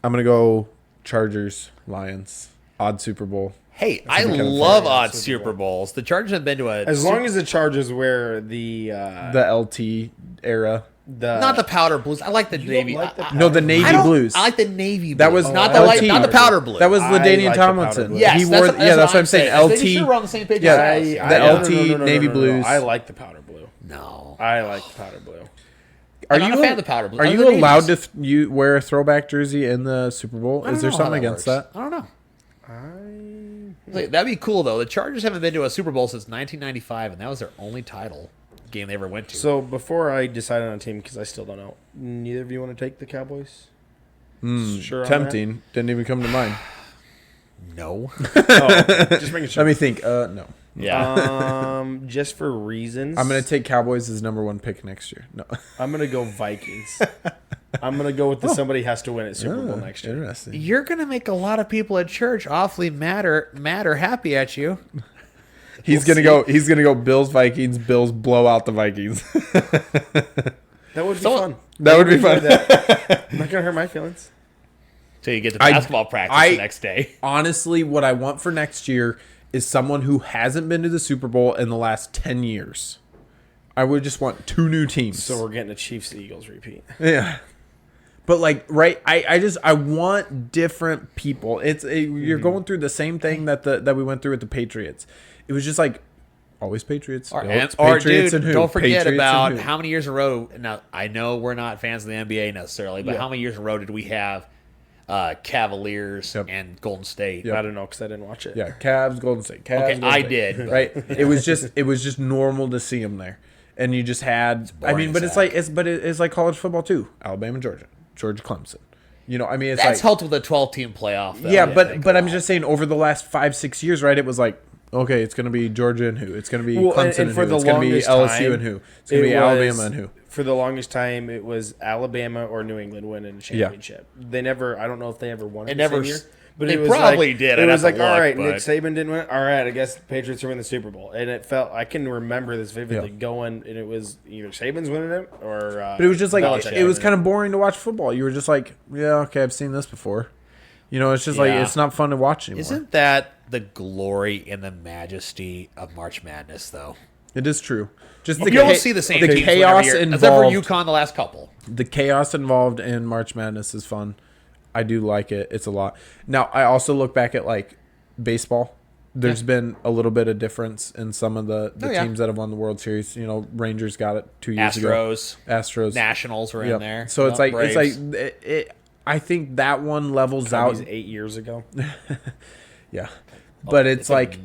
I'm going to go Chargers, Lions, odd Super Bowl. Hey, I kind of love fair. odd Super Super Bowls. The Chargers have been to a As long as the Chargers wear the The LT era. not the powder blues. I like the don't navy. like the No, the Navy I don't- Blues. I like the navy. That blues. was not LT. the powder blue. That was I LaDainian like the powder Tomlinson. blue. yes. He wore. That's what I'm saying. I think LT. you sure we're on the same page. Yeah, as the us. LT Navy Blues. I like the powder blue. No. I like the powder blue. I'm not a fan of the powder blue. Are I you like the allowed navies. to you wear a throwback jersey in the Super Bowl? I don't Is there know how something against works. that? I don't know. Like, that'd be cool though. The Chargers haven't been to a Super Bowl since 1995, and that was their only title. game they ever went to. So before I decide on a team, because I still don't know, neither of you want to take the Cowboys? Sure on Tempting. Didn't even come to mind. no. that? Oh, just making sure. Let me think. No. Yeah. Just for reasons, I'm going to take Cowboys as number 1 pick next year. No. I'm gonna go Vikings. I'm gonna go with the somebody has to win at Super Bowl next year. Interesting. You're going to make a lot of people at church awfully mad or happy at you. He's gonna go Bills Vikings. Bills blow out the Vikings. That would be fun. That would be fun. I'm not gonna hurt my feelings. So you get to basketball practice the next day. Honestly, what I want for next year is someone who hasn't been to the Super Bowl in the last 10 years. I would just want 2 new teams. So we're getting a Chiefs Eagles repeat. Yeah. But like, right, I want different people. You're going through the same thing that we went through with the Patriots. It was just like always Patriots. Dude, and who? don't forget Patriots about and who? how many years in a row. Now, I know we're not fans of the NBA necessarily, but how many years in a row did we have Cavaliers and Golden State? I don't know because I didn't watch it. Yeah, Cavs, Golden State. Cavs, Okay, Golden I State. did, but- Right. It was just normal to see them there, and you just had. I boring mean, but as it's heck. like it's like college football too. Alabama, Georgia, Clemson. You know, I mean, it's That's like helped with a 12-team playoff. Though, yeah, I think, but a I'm lot. just saying over the last 5-6 years, right? It was like okay, it's going to be Georgia and who? It's going to be Clemson and for who? the It's going to be longest LSU time, and who? It's going to be it was- Alabama and who? For the longest time, it was Alabama or New England winning the championship. They never. I don't know if they ever won it. It the never same year, s- but they it was probably like, did. It I'd was have like, to all look, right, but- Nick Saban didn't win. All right, I guess the Patriots are winning the Super Bowl, and it felt. I can remember this vividly. Going, and it was either Saban's winning it or. But it was just like Belichick it was winning kind of boring to watch football. You were just like, yeah, okay, I've seen this before. You know, it's just like Yeah. it's not fun to watch anymore. Isn't that the glory and the majesty of March Madness, though? It is true. Just You don't see the same teams chaos chaos involved. except for UConn the last couple. The chaos involved in March Madness is fun. I do like it. It's a lot. Now, I also look back at like baseball. There's been a little bit of difference in some of the teams that have won the World Series. You know, Rangers got it 2 years ago. Astros, Nationals were in Yep. there. So it's Yep, like Braves. I think that one levels Cubbies out. 8 years ago. Yeah, but it's like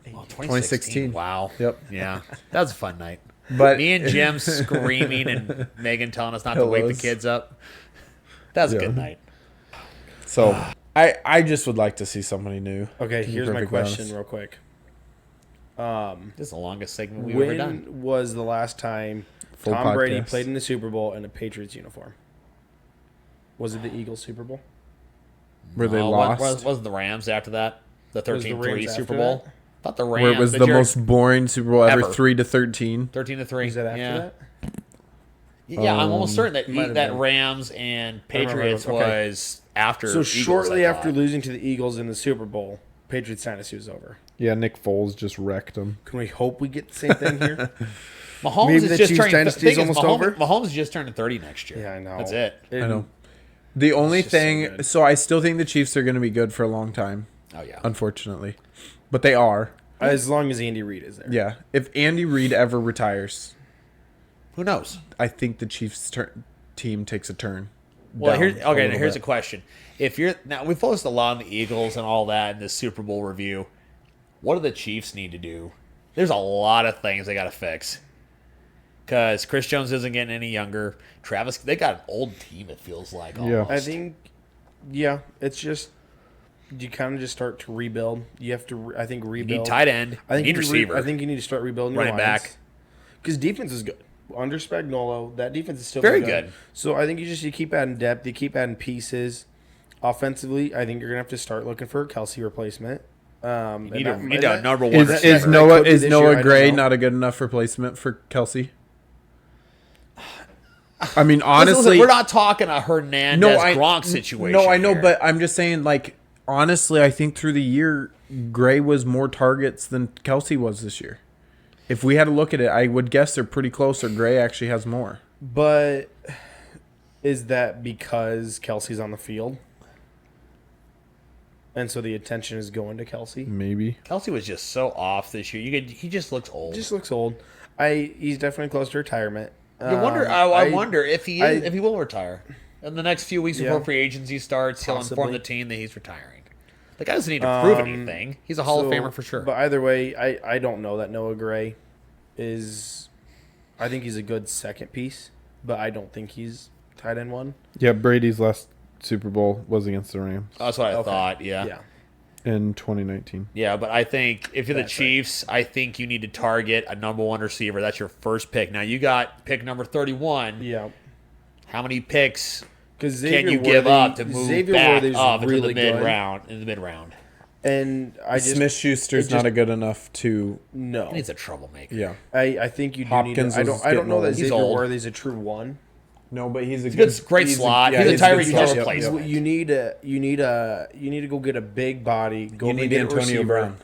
2016. Wow. Yep. Yeah, that was a fun night. But Me and Jim screaming and Megan telling us not to wake the Pillows. kids up. That was a good night. so I just would like to see somebody new. Okay, to be here's my perfectly question, honest. real quick. This is the longest segment we've ever done. When was the last time Full Tom Brady podcast. played in the Super Bowl in a Patriots uniform? Was it the Eagles Super Bowl? Where they Oh, lost. wasn't the Rams after that? The Was the 13-3 Rams Super after Bowl? that? I thought the Rams. Where it was the Jerry- most boring Super Bowl ever, Ever. 3-13. 13-3. Was that after yeah. that? Yeah, I'm almost certain that might have that been. Rams and remember. Patriots Okay. was after. So Eagles, shortly I after thought. losing to the Eagles in the Super Bowl, Patriots dynasty was over. Yeah, Nick Foles just wrecked them. Can we hope we get the same thing here? Mahomes Maybe is the just Chiefs turning. dynasty thing is is, almost Mahomes, over? Mahomes is just turning 30 next year. Yeah, I know. That's it. I know. The only just so thing, good. so I still think the Chiefs are going to be good for a long time, Oh yeah. unfortunately. But they are. As long as Andy Reid is there. Yeah. If Andy Reid ever retires, Who knows? I think the Chiefs team takes a turn. Well, down here's a okay. Now little here's bit. a question: If you're now, we focused a lot on the Eagles and all that in this Super Bowl review. What do the Chiefs need to do? There's a lot of things they got to fix. Because Chris Jones isn't getting any younger. Travis, they got an old team. It feels like Yeah. almost. I think, yeah, it's just you kind of just start to rebuild. You have to, I think, you rebuild. need tight end. I think you need you receiver. I think you need to start rebuilding Running your lines. back. Because defense is good. Under Spagnuolo, that defense is still Very good. So I think you keep adding depth, you keep adding pieces. Offensively, I think you're gonna have to start looking for a Kelsey replacement. You need a number one Is, receiver. is that Noah could be is this year, I Noah don't Gray know. not a good enough replacement for Kelsey? I mean, Listen, honestly, we're not talking a Hernandez Gronk situation. No, I know, here. but I'm just saying, like, honestly, I think through the year, Gray was more targets than Kelsey was this year. If we had to look at it, I would guess they're pretty close, or Gray actually has more. But is that because Kelsey's on the field? And so the attention is going to Kelsey? Maybe. Kelsey was just so off this year. He just looks old. Just looks old. He's definitely close to retirement. You wonder. I wonder if he is, I- if he will retire in the next few weeks before Yeah. free agency starts. He'll inform Possibly. the team that he's retiring. The guy doesn't need to prove anything. He's a Hall of So, Famer for sure. But either way, I don't know that Noah Gray is I think he's a good second piece, but I don't think he's tight end one. Yeah, Brady's last Super Bowl was against the Rams That's what I Okay. thought. Yeah. Yeah. in 2019. Yeah, but I think if you're the That's right. Chiefs, I think you need to target a number one receiver. That's your first pick. Now you got pick number 31. Yeah. How many picks Because can you give up to move back up into the mid round? In the mid round, And I just Smith Schuster's it just- not a good enough to. no. he's a troublemaker. Yeah. I think you do Hopkins need. To, was I don't getting know that old. He's Xavier old. Worthy's a true one. No, but he's a good- great slot. He's a good Tyreek slot. Hill Yep, plays yep. with. You need to go get a big body. Go You and need get a Antonio receiver. Brown.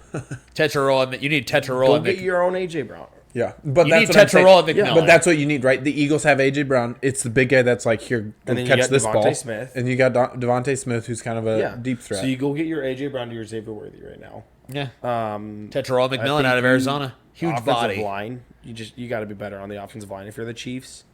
Tetraroa, you need Go Tetraroa. get your own AJ Brown. Yeah, but You that's need what I'm saying. Tetraroa McMillan. But that's what you need, right? The Eagles have AJ Brown. It's the big guy that's like, here, go And then you catch got this Devontae ball. Smith. And you got Devontae Smith, who's kind of a deep threat. So you go get your AJ Brown to your Xavier Worthy right now. Yeah, Um, Tetraroa I McMillan think out of you- Arizona, huge offensive body. line. You got to be better on the offensive line if you're the Chiefs.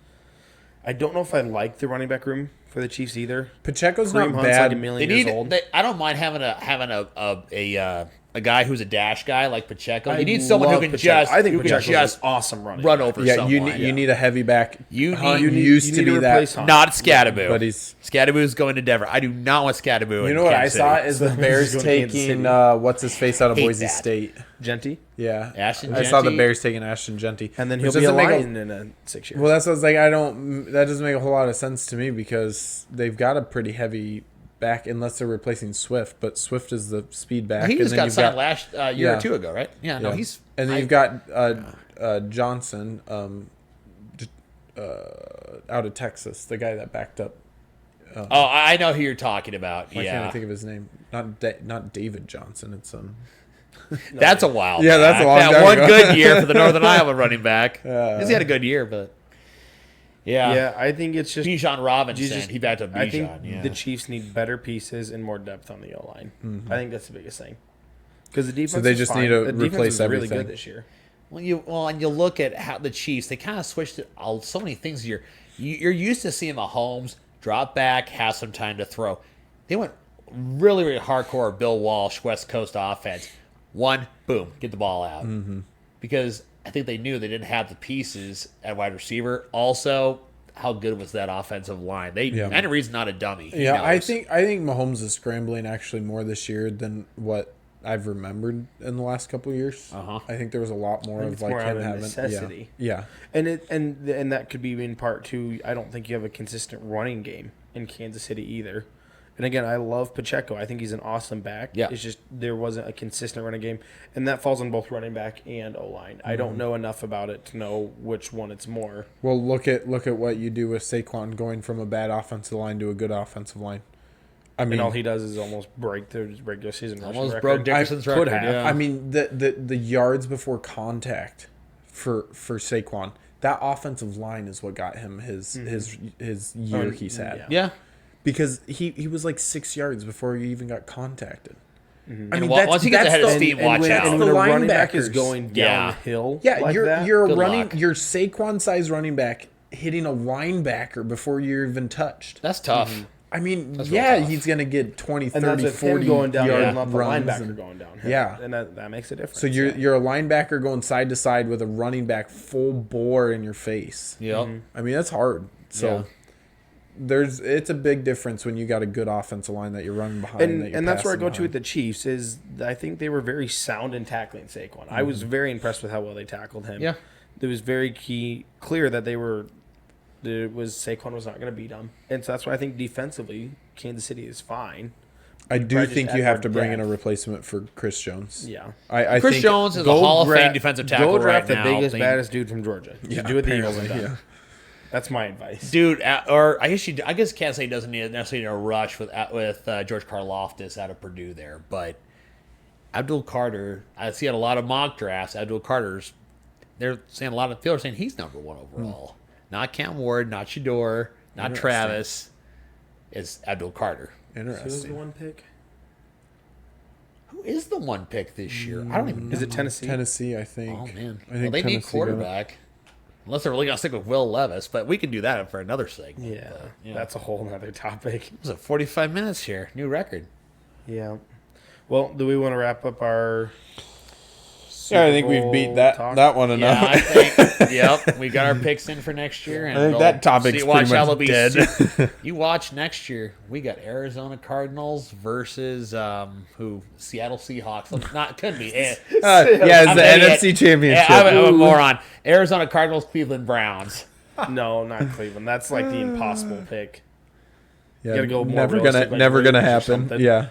I don't know if I like the running back room for the Chiefs either. Pacheco's Kareem not Hunt's bad. like a They million need. years old. I don't mind having a guy who's a dash guy like Pacheco. I You need someone who love can Pacheco. just I think who can Pacheco's just an awesome running run back. over Yeah, someone. you need a heavy back. You Hunt need- used you to need be to that, replace Hunt. Not Scadaboo. but he's. Scadaboo's going to Denver. I do not want Scadaboo. You in know what I Kansas saw City. is the He's Bears going to Kansas taking City. what's his face out of Hate Boise that. State. Genty, Yeah, Ashton I saw the Genty? Bears taking Ashton Genty, and then which he'll be a doesn't make Lion in 6 years. Well, that's what I was like. I don't. That doesn't make a whole lot of sense to me because they've got a pretty heavy back, unless they're replacing Swift. But Swift is the speed back. He and just then got you've signed got- last year yeah. or two ago, right? Yeah, no, yeah. he's. And then I- you've got Johnson out of Texas, the guy that backed up. Oh, I know who you're talking about. Why can't I Yeah, think of his name? Not David Johnson. It's that's a while. Yeah, that's a back. long That time one ago. good year for the Northern Iowa running back. Yeah. He's had a good year, but yeah, yeah, I think it's just. Bijan Robinson. you just- He backed up I think Bijan. Yeah, the Chiefs need better pieces and more depth on the O line. Mm-hmm. I think that's the biggest thing. Because the defense, they is just fine. need to the defense replace is really everything. good this year. and you look at how the Chiefs, they kind of switched it so many things here. You're used to seeing Mahomes drop back, have some time to throw. They went really, really hardcore Bill Walsh, West Coast offense. One, boom, get the ball out. Mm-hmm. Because I think they knew they didn't have the pieces at wide receiver. Also, how good was that offensive line? Andy Reid's not a dummy. He Yeah, I knows. think Mahomes is scrambling actually more this year than what I've remembered in the last couple of years. Uh-huh. I think there was a lot more I think of it's like more out him of having necessity. Yeah. And that could be in part too. I don't think you have a consistent running game in Kansas City either. And again, I love Pacheco. I think he's an awesome back. Yeah. It's just there wasn't a consistent running game, and that falls on both running back and O line. I don't know enough about it to know which one it's more. Well, look at what you do with Saquon going from a bad offensive line to a good offensive line. I mean, And all he does is almost break the regular season rushing almost record. broke Dickerson's could record. have. Yeah. I mean the yards before contact for Saquon. That offensive line is what got him his year he's had. yeah. Because he was like 6 yards before he even got contacted. And once he gets ahead of steam, watch when, out. And The when a running back is linebackers. going Yeah. downhill, Yeah, like that, you're Good running luck. your Saquon size running back hitting a linebacker before you're even touched. That's tough. I mean, real yeah, tough. he's going to get 20, and 30, that's with 40 him going down yard and not the runs. linebacker and- going downhill. Yeah. and that makes a difference. So you're a linebacker going side to side with a running back full bore in your face. Yep. I mean, that's hard. So Yeah. it's a big difference when you got a good offensive line that you're running behind. and that's where I passing go to with behind. the Chiefs is I think they were very sound in tackling Saquon. I was very impressed with how well they tackled him. Yeah. It was very clear that Saquon was not going to beat him, and so that's why I think defensively Kansas City is fine. I do probably think just you add have more to bring in a depth. replacement for Chris Jones. Yeah. I Chris think, Jones is a Go Hall of dra- Fame defensive tackle Go draft right the now. biggest, They- baddest dude from Georgia. Just Yeah, do what the Eagles have apparently, done. That's my advice. Dude, or I guess Kansas City doesn't necessarily need a rush with George Karlaftis out of Purdue there, but Abdul Carter, I see a lot of mock drafts. Abdul Carter's, they're saying a lot of people are saying he's number one overall. Not Cam Ward, not Shador, not Interesting. Travis. It's Abdul Carter. Who was the Interesting. one pick? Who is the one pick this year? I don't even know. Is it Tennessee? Tennessee, I think. Oh man, I think well, they need Tennessee got it. quarterback. Unless they're really gonna stick with Will Levis, but we can do that for another segment. Yeah, But, that's a whole nother topic. It was at 45 minutes here, new record. Yeah. Well, do we want to wrap up our Super Yeah, I think we've Bowl beat that talk? one Yeah, enough. I think. Yep, we got our picks in for next year, and I think we'll that topic's see, watch pretty how much they'll be dead. You watch next year. We got Arizona Cardinals versus who? Seattle Seahawks. Not couldn't be. Yeah, it's I'm the an idiot. NFC Championship. Yeah, I'm a moron. Arizona Cardinals, Cleveland Browns. No, not Cleveland. That's like the impossible pick. Yeah, gotta go more never realistic, gonna, like never gonna Raiders or happen. something. Yeah.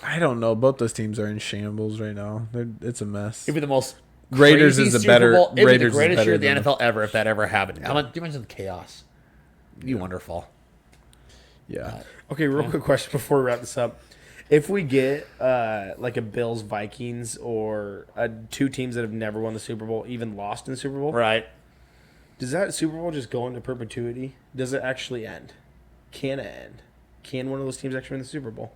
I don't know. Both those teams are in shambles right now. It's a mess. It'd be the most Raiders crazy is a Super better. Bowl. It'd be Raiders the greatest is year better of the than NFL ever if that ever happened. How much? You mentioned the chaos. You wonderful. Yeah. Okay, real quick question before we wrap this up. If we get like a Bills Vikings or two teams that have never won the Super Bowl, even lost in the Super Bowl, Right. does that Super Bowl just go into perpetuity? Does it actually end? Can it end? Can one of those teams actually win the Super Bowl?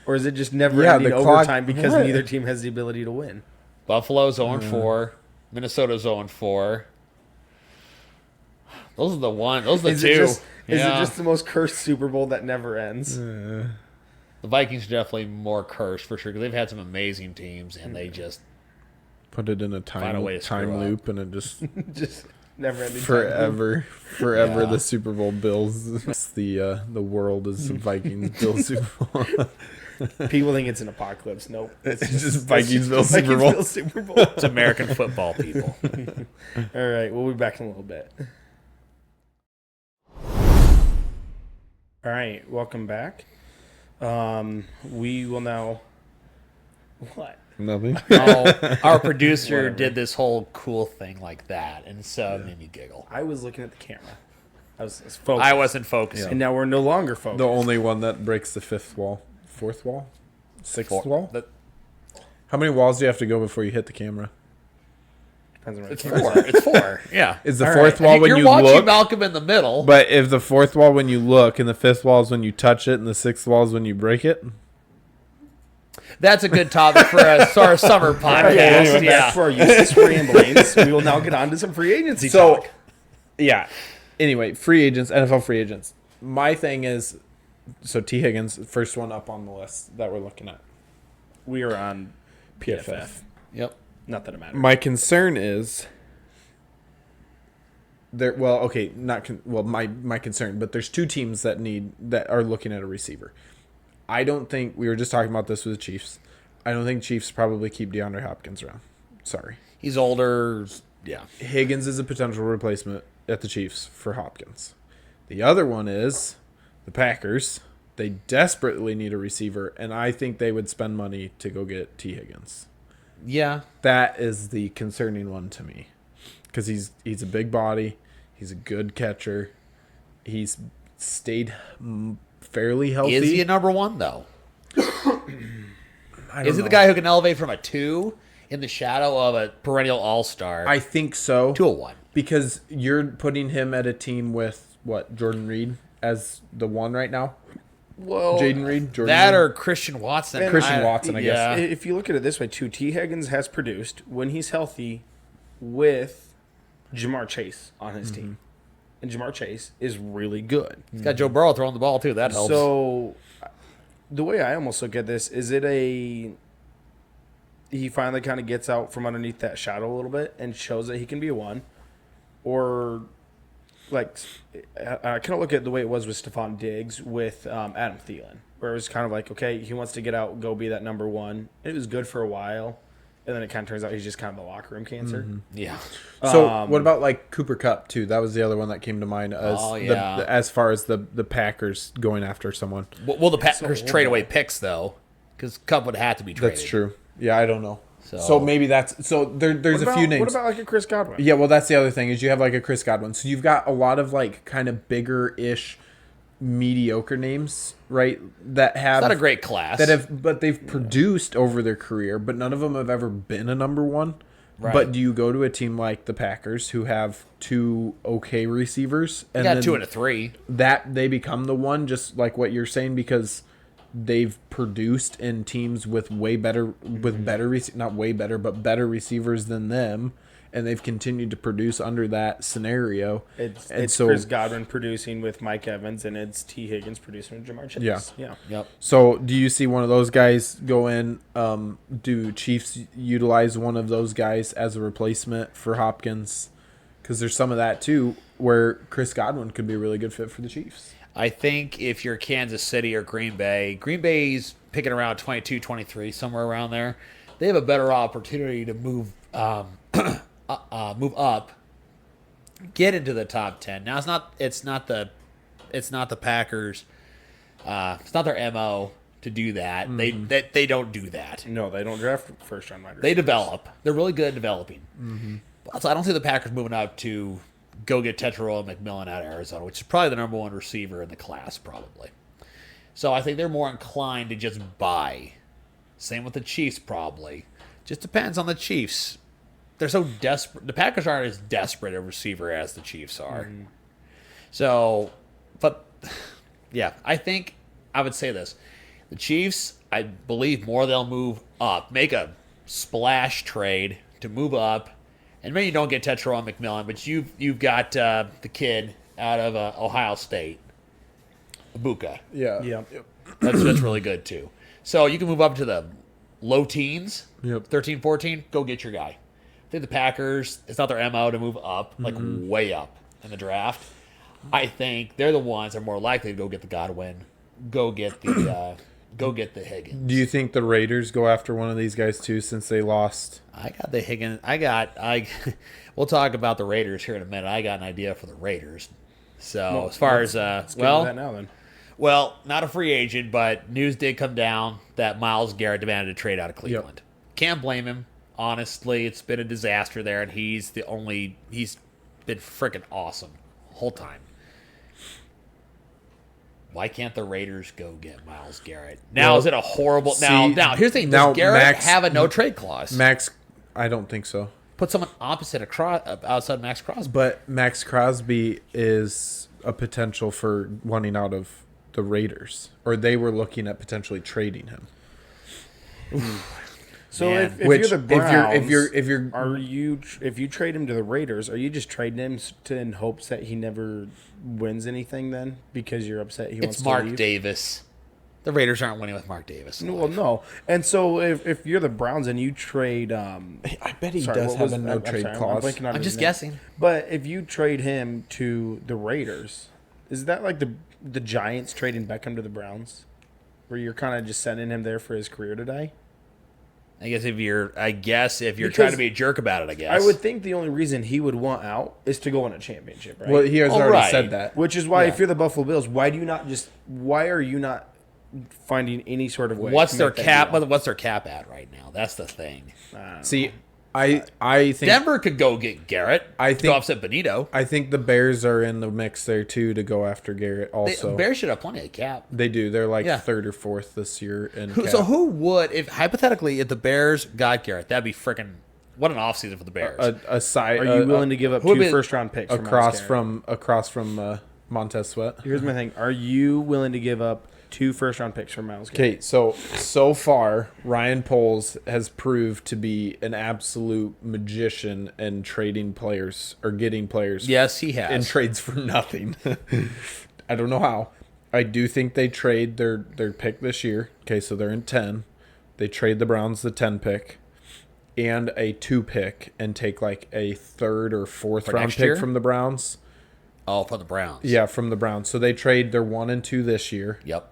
Or is it just never Yeah, ending the clock- overtime because what? neither team has the ability to win? Buffalo's 0-4. Minnesota's 0-4. Those are the one. Those are the Is two. it Yeah. just the most cursed Super Bowl that never ends? The Vikings are definitely more cursed for sure because they've had some amazing teams and they just Put it in a Find a way to time screw up. loop, and it just Just never ending. forever Yeah. the Super Bowl Bills. It's the world is the Vikings Bills Super Bowl. People think it's an apocalypse. Nope. It's just Vikings Bills Super Bowl. Bills Super Bowl. it's American football people. All right, we'll be back in a little bit. All right, welcome back. We will now. What? Nothing. Our producer did this whole cool thing like that, and so it made me giggle. I was looking at the camera. I was focused. I wasn't focusing. And now we're no longer focused. The only one that breaks the fifth wall, fourth wall, sixth wall. The- How many walls do you have to go before you hit the camera? Depends on where It's the camera's four. at. It's four. Yeah. Is the All fourth right. wall when You're you watching look? Malcolm in the middle. But if the fourth wall when you look, and the fifth wall is when you touch it, and the sixth wall is when you break it. That's a good topic for a summer podcast. Welcome Yeah. back for our useless ramblings. We will now get on to some free agency So, talk. yeah. Anyway, free agents, NFL free agents. My thing is, so T. Higgins, first one up on the list that we're looking at. We are on PFF. Yep. Not that it matters. My concern is there. Well, okay, not my concern, but there's two teams that are looking at a receiver. I don't think we were just talking about this with the Chiefs. I don't think Chiefs probably keep DeAndre Hopkins around. Sorry, He's older. Yeah. Higgins is a potential replacement at the Chiefs for Hopkins. The other one is the Packers. They desperately need a receiver, and I think they would spend money to go get T. Higgins. Yeah. That is the concerning one to me, because he's a big body, he's a good catcher, he's stayed fairly healthy. Is he a number one though? I don't Is he know. the guy who can elevate from a 2 in the shadow of a perennial all-star I think so, to a 1? because you're putting him at a team with what, Jordan Reed as the one right now. Well, Jaden Reed, Jordan That Reed? or Christian Watson. Christian Watson, I guess. Yeah. if you look at it this way, too, T. Higgins has produced when he's healthy with Jamar Chase on his team. And Jamar Chase is really good. He's got Joe Burrow throwing the ball too. That helps. So, the way I almost look at this, is it he finally kind of gets out from underneath that shadow a little bit and shows that he can be a one? Or, like, I kind of look at the way it was with Stephon Diggs with Adam Thielen, where it was kind of like, okay, he wants to get out, go be that number one. It was good for a while, and then it kind of turns out he's just kind of a locker room cancer. yeah. So what about like Cooper Kupp too? That was the other one that came to mind as Oh, yeah. as far as the Packers going after someone. Well, the Packers trade away picks though, because Cup would have to be traded. That's true. Yeah, I don't know. So- So maybe there's What a few names. What about like a Chris Godwin? Yeah, well, that's the other thing is you have like a Chris Godwin. So you've got a lot of like kind of bigger-ish, mediocre names, right? That have Not a great class. but they've produced over their career, but none of them have ever been a number one. Right. But do you go to a team like the Packers who have two okay receivers You and got then 2 and a 3. that they become the one, just like what you're saying, because they've produced in teams with way better, not way better, but better receivers than them, and they've continued to produce under that scenario. It's Chris Godwin producing with Mike Evans, and it's T. Higgins producing with Jamar Chase. Yeah. Yep. So do you see one of those guys go in? Do Chiefs utilize one of those guys as a replacement for Hopkins? Because there's some of that too, where Chris Godwin could be a really good fit for the Chiefs. I think if you're Kansas City or Green Bay's picking around 22, 23, somewhere around there. They have a better opportunity to move move up, get into the top 10. Now it's not the Packers. It's not their MO to do that. Mm-hmm. They don't do that. No, they don't draft first round wide They receivers. develop. They're really good at developing. Mm-hmm. So I don't see the Packers moving up to go get Tetairoa McMillan out of Arizona, which is probably the number one receiver in the class, probably. So I think they're more inclined to just buy. Same with the Chiefs, probably. Just depends on the Chiefs. They're so desperate. The Packers aren't as desperate a receiver as the Chiefs are. Mm-hmm. So, but, yeah, I think I would say this. The Chiefs, I believe more they'll move up. Make a splash trade to move up. And maybe you don't get Tetairoa McMillan, but you've got the kid out of Ohio State, Ibuka. Yeah. Yeah. That's really good, too. So you can move up to the low teens, Yep. 13, 14, go get your guy. I think the Packers, it's not their MO to move up, like way up in the draft. I think they're the ones that are more likely to go get the Godwin, go get the Higgins. Do you think the Raiders go after one of these guys too, since they lost? I got the Higgins. We'll talk about the Raiders here in a minute. I got an idea for the Raiders. So as far as Let's get into that now then. Well, not a free agent, but news did come down that Myles Garrett demanded a trade out of Cleveland. Can't blame him. Honestly, it's been a disaster there, and he's been freaking awesome the whole time. Why can't the Raiders go get Myles Garrett? Now, Well, is it a horrible... see, Now, here's the thing. now Does Garrett Max- have a no-trade clause? Max, I don't think so. Put someone opposite outside Max Crosby. But Max Crosby is a potential for wanting out of the Raiders, or they were looking at potentially trading him. So Man. if Which, you're the Browns, if you're if you trade him to the Raiders, are you just trading him in hopes that he never wins anything then because you're upset he wants It's to Mark leave? Davis. The Raiders aren't winning with Mark Davis. Well, no. And so if you're the Browns and you trade, I bet he sorry, does what have was- a no I'm trade sorry, clause. blanking on I'm his just name. guessing. But if you trade him to the Raiders, is that like the Giants trading Beckham to the Browns, where you're kind of just sending him there for his career to die? I guess if you're Because trying to be a jerk about it, I guess. I would think the only reason he would want out is to go on a championship, right? Well, he has Oh, already right. said that. Which is why, Yeah. if you're the Buffalo Bills, why are you not finding any sort of way? What's to their make that cap? deal? What's their cap at right now? That's the thing. See, I think Denver could go get Garrett. I to think- go offset Benito. I think the Bears are in the mix there too to go after Garrett. Also, Bears should have plenty of cap. they do. They're like Yeah. third or fourth this year. In So cap. who would, if hypothetically, if the Bears got Garrett, that'd be freaking what an offseason for the Bears. a side? Are you willing to give up who would 2 be- first-round picks for Myles Garrett? across from Montez Sweat? Here's my thing: are you willing to give up 2 first-round picks for Myles Garrett? Okay, so far Ryan Poles has proved to be an absolute magician in trading players or getting players. yes, he has. in trades for nothing. I don't know how. I do think they trade their pick this year. Okay, so they're in 10. They trade the Browns the 10 pick and a 2 pick and take like a third or fourth For round next pick year? from the Browns. Oh, for the Browns. Yeah, from the Browns. So they trade their 1 and 2 this year Yep.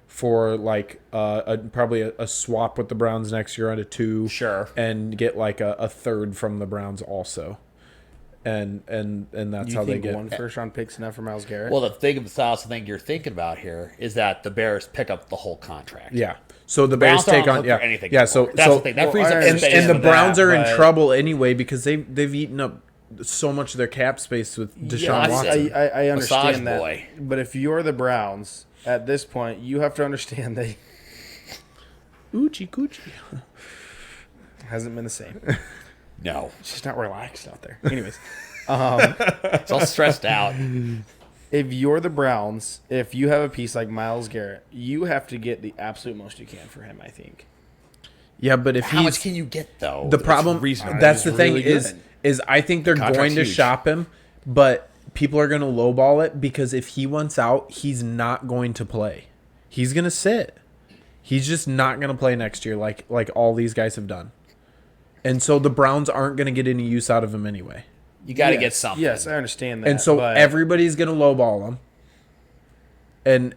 for like probably a swap with the Browns next year on a 2. Sure. And get like a third from the Browns also. And that's You how they think get 1 first-round pick's enough for Myles Garrett? Well, the thing you're thinking about here is that the Bears pick up the whole contract. Yeah. So the Bears Browns don't take on look for anything yeah. anymore. So That's so the thing. That frees up I their and, space and the for Browns that, are in but- trouble anyway because they've eaten up so much of their cap space with Deshaun Yes, Watson. I understand Massage that. boy. But if you're the Browns, at this point, you have to understand that Oochie coochie. hasn't been the same. No. It's just not relaxed out there. Anyways, It's all stressed out. if you're the Browns, if you have a piece like Myles Garrett, you have to get the absolute most you can for him, I think. Yeah, but if How much he's can you get, though? the That's problem, reasonable? that's He's the thing really is good. is I think they're Contract's going to huge. shop him, but people are going to lowball it because if he wants out, he's not going to play. He's going to sit. He's just not going to play next year like all these guys have done. And so the Browns aren't going to get any use out of him anyway. You got to Yes, get something. Yes, I understand that. And so but everybody's going to lowball him. And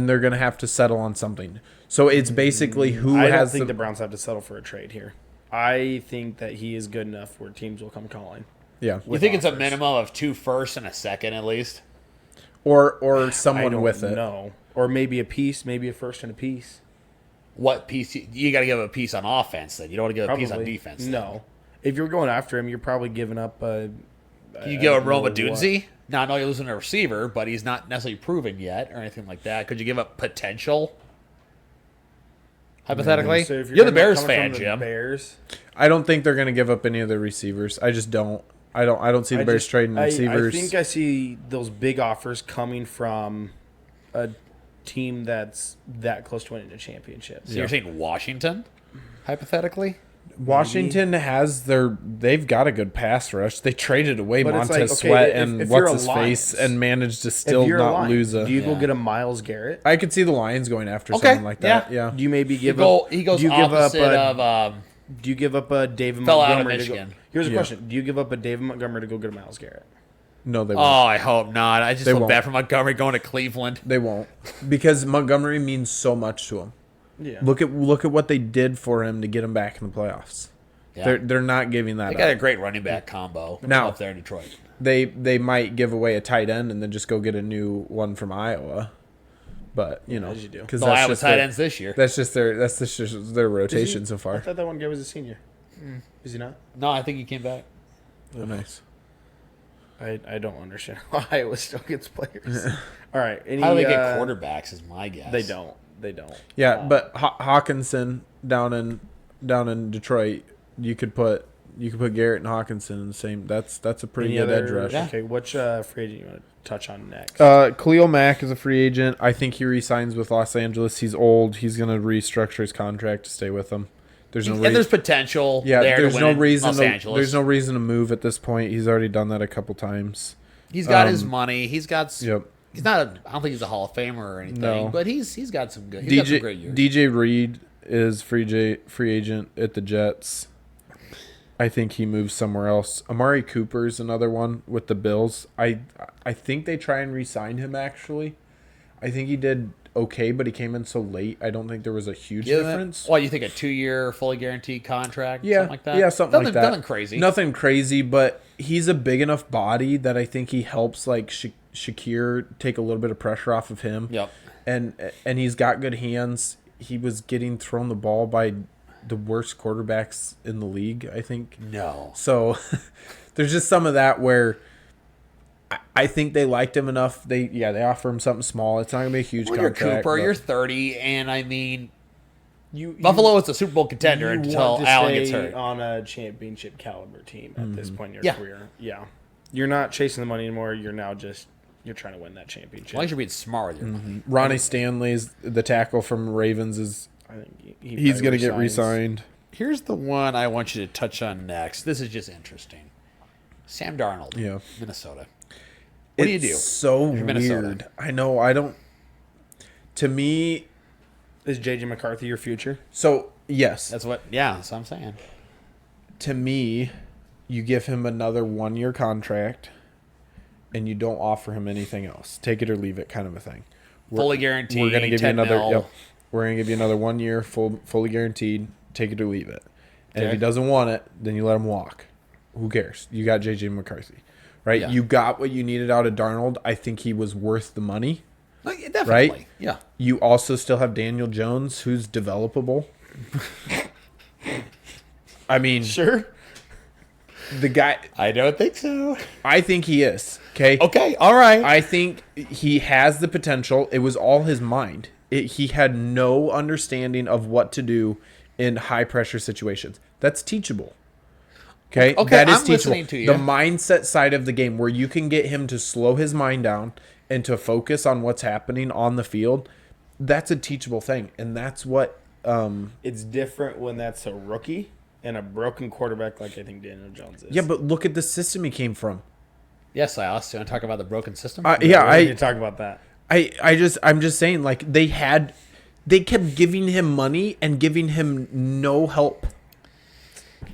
they're going to have to settle on something. So it's basically who I don't has think the Browns have to settle for a trade here. I think that he is good enough where teams will come calling. yeah. You think it's a minimum of 2 firsts and a second at least? Or I someone don't with it. know. Or maybe a piece, maybe a first and a piece. What piece? You got to give a piece on offense then. You don't want to give a piece on defense. Then. No. If you're going after him, you're probably giving up a. You give a don't know Roma what. Dunzi? Now, I know you're losing a receiver, but he's not necessarily proven yet or anything like that. Could you give up potential? Hypothetically? So if You're the talking Bears from fan, the Jim. Bears, I don't think they're going to give up any of their receivers. I just don't. I don't see the Bears trading receivers. I think I see those big offers coming from a team that's that close to winning a championship. So you're saying Washington, hypothetically? Washington they've got a good pass rush. They traded away But it's Montez like, okay, Sweat if and you're what's a his face Lions, and managed to If still you're a not Lions, lose a. do you go Yeah. get a Miles Garrett? I could see the Lions going after Okay, someone like that. yeah. Yeah. Do you maybe give He up? goes do you give opposite up of Do you give up a David Fell out of Montgomery? Michigan. Here's a Yeah. question: do you give up a David Montgomery to go get a Miles Garrett? No, they Oh, won't. I hope not. I just They feel won't. bad for Montgomery going to Cleveland. They won't because Montgomery means so much to him. Yeah. Look at what they did for him to get him back in the playoffs. Yeah. They're not giving that They up. got a great running back combo Now- up there in Detroit. They might give away a tight end and then just go get a new one from Iowa. But As you do. because The Iowa tight ends this year. That's just their rotation so I far. thought that one guy was a senior. Is he not? No, I think he came back. Oh, nice. I don't understand how Iowa still gets players. All right. Any, How do they get quarterbacks? Is my guess. They don't. They don't. Yeah, but Hawkinson down in Detroit, you could put Garrett and Hawkinson in the same. That's a pretty Any good other? edge rush. Yeah. Okay. Which free agent you want to touch on next? Khalil Mack is a free agent. I think he re-signs with Los Angeles. He's old. He's going to restructure his contract to stay with them. There's no And there's potential there there's to no win in reason Los to, Angeles. there's no reason to move at this point. He's already done that a couple times. He's got his money. He's got. Yep. He's not. I don't think he's a Hall of Famer or anything. No. But he's got some good. He's got some great years. DJ Reed is free agent at the Jets. I think he moves somewhere else. Amari Cooper's another one with the Bills. I think they try and re-sign him actually. I think he did okay, but he came in so late. I don't think there was a huge difference. What you think? A 2-year fully guaranteed contract? Yeah, something like that. yeah, something like that. Nothing crazy. Nothing crazy, but he's a big enough body that I think he helps like Shakir take a little bit of pressure off of him. Yep. And he's got good hands. He was getting thrown the ball by the worst quarterbacks in the league, I think. No. So there's just some of that where I think they liked him enough. They offer him something small. It's not gonna be a huge Well, you're contract. Cooper. but- You're 30, and I mean, You Buffalo is a Super Bowl contender you until want to Allen stay gets hurt. on a championship caliber team at this point in your Yeah. career. Yeah. You're not chasing the money anymore. You're now just you're trying to win that As championship. long as you're being smart with your money. Ronnie Stanley's the tackle from Ravens is I think he's probably gonna get resigns. re-signed. Here's the one I want you to touch on next. This is just interesting. Sam Darnold, Yeah. Minnesota. What do you do? So You're Minnesota. weird. I know. I don't. To me, Is JJ McCarthy your future? so yes. That's what. Yeah, that's what I'm saying. To me, you give him another 1-year contract, and you don't offer him anything else. Take it or leave it, kind of a thing. Fully guaranteed. We're gonna give you 10 another. mil. Yep. We're gonna give you another 1 year, fully guaranteed. Take it or leave it. And if Okay. he doesn't want it, then you let him walk. Who cares? You got JJ McCarthy, right? Yeah. You got what you needed out of Darnold. I think he was worth the money. Like, definitely. Right? Yeah. You also still have Daniel Jones, who's developable. I mean, Sure. the guy. I don't think so. I think he is. Okay. Okay. All right. I think he has the potential. It was all his mind. He had no understanding of what to do in high pressure situations. That's teachable. Okay, Okay, that is I'm teachable. listening to you. The mindset side of the game, where you can get him to slow his mind down and to focus on what's happening on the field, that's a teachable thing, and that's what. It's different when that's a rookie and a broken quarterback like I think Daniel Jones is. Yeah, but look at the system he came from. Yes, Silas. Do you want to talk about the broken system? Yeah, We need to talk about that. I'm just saying, like, they kept giving him money and giving him no help.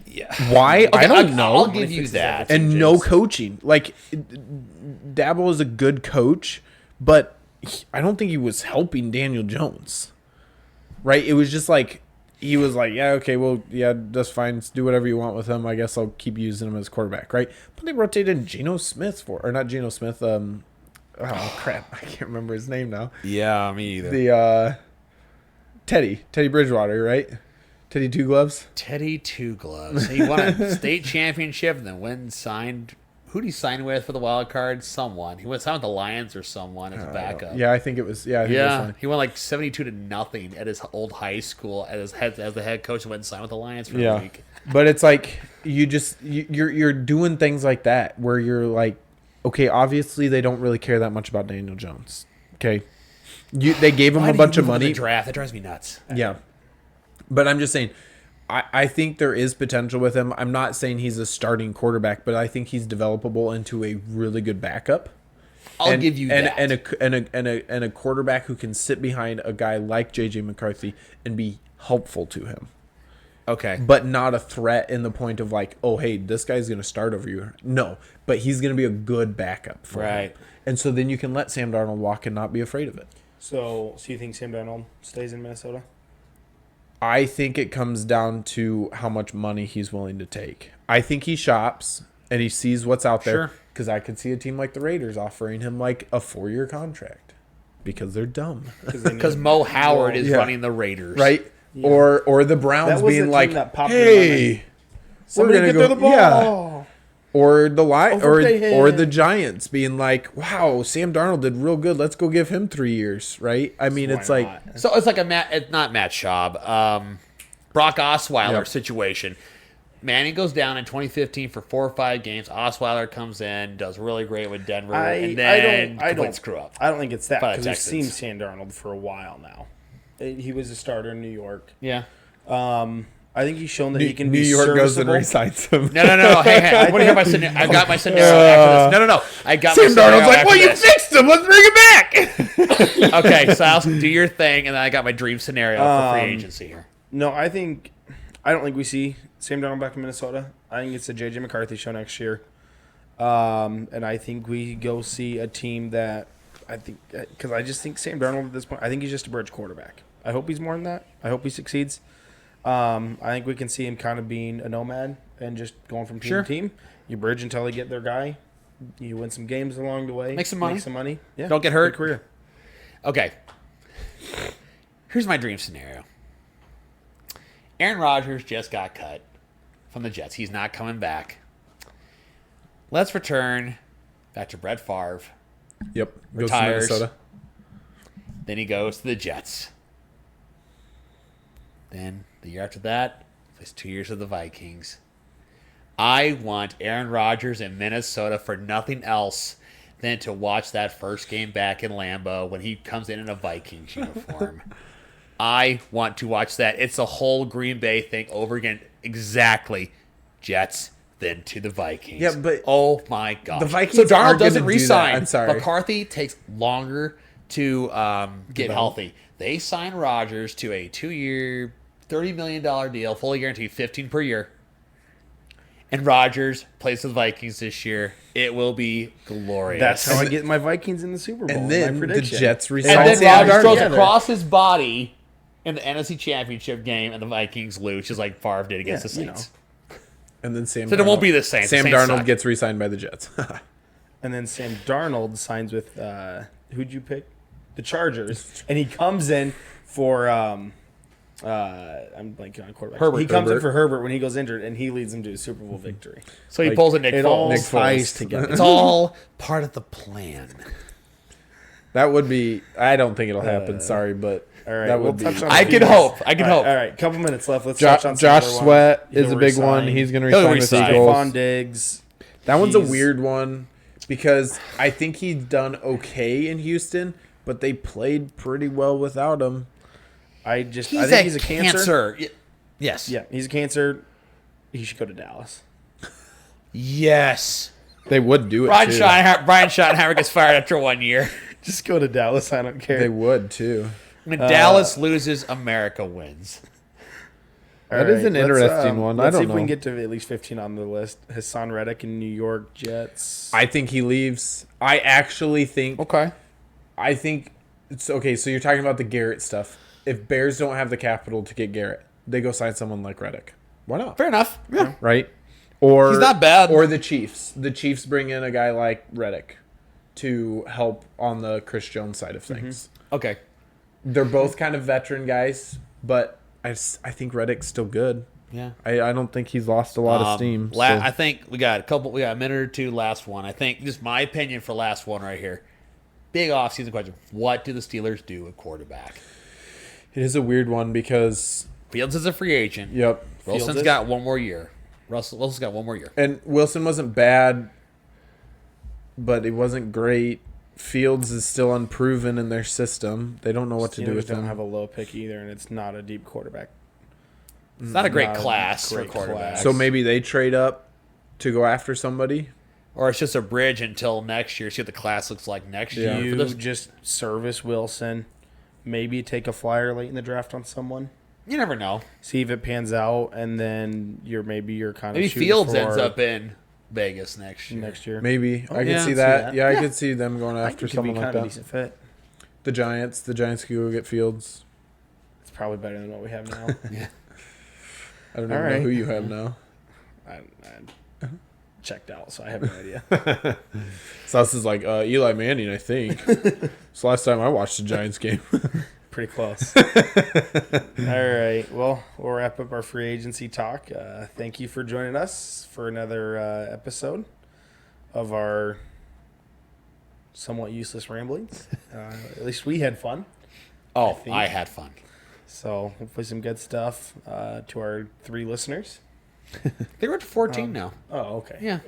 Yeah. Why? I don't know. I'll give you that. And no coaching. Like, Dabble is a good coach, but I don't think he was helping Daniel Jones. Right? It was just like, he was like, yeah, okay, well, yeah, that's fine. Do whatever you want with him. I guess I'll keep using him as quarterback, right? But they rotated Geno Smith or not Geno Smith. Oh crap, I can't remember his name now. Yeah, me either. The Teddy Bridgewater, right? Teddy Two Gloves. Teddy Two Gloves. He won a state championship and then went and signed. Who did he sign with for the wild card? Someone. He went signed with the Lions or someone as a backup. Yeah, I think it was. Yeah, I think it was fine. He won like 72-0 at his old high school as the head coach and went and signed with the Lions for a week. But it's like you're doing things like that where you're like, okay, obviously they don't really care that much about Daniel Jones. Okay, they gave him a bunch of money. The draft that drives me nuts. Yeah, but I'm just saying, I think there is potential with him. I'm not saying he's a starting quarterback, but I think he's developable into a really good backup. I'll give you that. And a quarterback who can sit behind a guy like JJ McCarthy and be helpful to him. Okay. But not a threat in the point of like, oh, hey, this guy's going to start over you. No, but he's going to be a good backup for him. And so then you can let Sam Darnold walk and not be afraid of it. So you think Sam Darnold stays in Minnesota? I think it comes down to how much money he's willing to take. I think he shops and he sees what's out there. Sure. Because I could see a team like the Raiders offering him like a 4-year contract because they're dumb. Because Mo Howard is running the Raiders. Right? Yeah. Or the Browns being like, hey, somebody get throw the ball. Yeah. Or the or the Giants being like, wow, Sam Darnold did real good. Let's go give him 3 years, right? I mean, it's like so it's like it's not Matt Schaub, Brock Osweiler situation. Manning goes down in 2015 for 4 or 5 games. Osweiler comes in, does really great with Denver, and then I don't screw up. I don't think it's that because we've seen Sam Darnold for a while now. He was a starter in New York. Yeah. I think he's shown that he can New be York serviceable. goes and resigns him. No. Hey, I want to hear my scenario. I got my scenario after this. No. I got Sam my scenario Darnold's like, well, you this. fixed him. Let's bring him back. Okay, so I'll do your thing, and then I got my dream scenario for free agency here. No, I don't think we see Sam Darnold back in Minnesota. I think it's a J.J. McCarthy show next year. And I think we go see a team that because I just think Sam Darnold at this point, I think he's just a bridge quarterback. I hope he's more than that. I hope he succeeds. I think we can see him kind of being a nomad and just going from team to team. You bridge until they get their guy. You win some games along the way. Make some money. Yeah. Don't get hurt. Good career. Okay. Here's my dream scenario. Aaron Rodgers just got cut from the Jets. He's not coming back. Let's return back to Brett Favre. Yep. Retires. Goes to Minnesota. Then he goes to the Jets. Then the year after that, plays 2 years with the Vikings. I want Aaron Rodgers in Minnesota for nothing else than to watch that first game back in Lambeau when he comes in a Vikings uniform. I want to watch that. It's a whole Green Bay thing over again. Exactly. Jets, then to the Vikings. Yeah, but oh my God. The Vikings so Darnold aren't doesn't gonna do that. resign. I'm sorry. McCarthy takes longer to get healthy. They sign Rodgers to a 2-year, $30 million deal, fully guaranteed, $15 per year. And Rodgers plays for the Vikings this year. It will be glorious. That's how I get my Vikings in the Super Bowl. And then my the prediction. Jets resign. And then Sam Rodgers throws Darnold. across his body in the NFC Championship game, and the Vikings lose, just like Favre did against the Saints. And then Sam. So it won't be the Saints. Sam The Saints Darnold suck. gets re-signed by the Jets. And then Sam Darnold signs with who'd you pick? The Chargers, and he comes in for I'm blanking on quarterback. Herbert. He comes in for Herbert when he goes injured, and he leads them to a Super Bowl victory. So he pulls a Nick It all Foles. ties together. It's all part of the plan. That would be. I don't think it'll happen. Sorry, but All right, that we'll would be. touch on. I can hope. I can hope. All right, couple minutes left. Let's touch on some Josh other Sweat ones. is He'll a big one. resign. He's going to He'll resign with the resign. Eagles. Stephon Diggs. That one's a He's- weird one because I think he's done okay in Houston, but they played pretty well without him. I He's think he's a cancer. Yes. Yeah, he's a cancer. he should go to Dallas. Yes. They would do it Brian too. Schottenheimer gets fired after 1 year. Just go to Dallas. I don't care. They would too. When Dallas loses, America wins. That is an interesting one. I Let's don't see if we know. can get to at least 15 on the list. Hassan Reddick in New York Jets. I think he leaves. I actually think. Okay. I think it's okay. So you're talking about the Garrett stuff. If Bears don't have the capital to get Garrett, they go sign someone like Reddick. Why not? Fair enough. Yeah. Right? Or He's not bad. Or the Chiefs. The Chiefs bring in a guy like Reddick to help on the Chris Jones side of things. Okay. They're both kind of veteran guys, but I think Reddick's still good. Yeah. I don't think he's lost a lot of steam. so- I think we got a minute or two. Last one. I think just my opinion for last one right here. Big offseason question. What do the Steelers do at quarterback? It is a weird one because, Fields is a free agent. yep. Wilson's is? got 1 more year. Wilson's got 1 more year. And Wilson wasn't bad, but he wasn't great. Fields is still unproven in their system. They don't know what to do Steelers with don't him. have a low pick either, and it's not a deep quarterback. It's not a great Not a class great for quarterbacks. class. So maybe they trade up to go after somebody. Or it's just a bridge until next year. See what the class looks like next Yeah. year. You For those- just service Wilson. Maybe take a flyer late in the draft on someone. you never know. See if it pans out, and then you're kind of Maybe shooting Fields for ends up in Vegas next year. next year. Maybe I could yeah. see See that. that. Yeah, I Yeah. could see them going I think after it could be someone kind like of a that. decent fit. The Giants could go get Fields. It's probably better than what we have now. I don't even All know right. who you have now. I checked out, so I have no idea. So this is like Eli Manning, I think. It's the last time I watched the Giants game. Pretty close. All right. Well, we'll wrap up our free agency talk. Thank you for joining us for another episode of our somewhat useless ramblings. At least we had fun. Oh, think- I had fun. So hopefully some good stuff to our 3 listeners. They were at 14 now. Oh, okay. Yeah.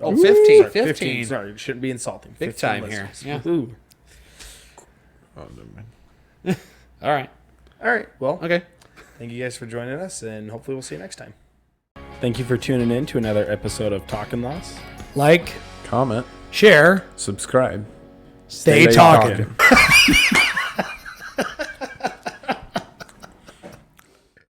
Oh, 15. Sorry, 15. Sorry, it shouldn't be insulting. Big 15 time here. listeners. Yeah. Ooh. Oh, never mind. All right. All right. Well, Okay. thank you guys for joining us, and hopefully we'll see you next time. Thank you for tuning in to another episode of Talkin' Loss. Like, Comment, share, subscribe. stay Stay talking. talking.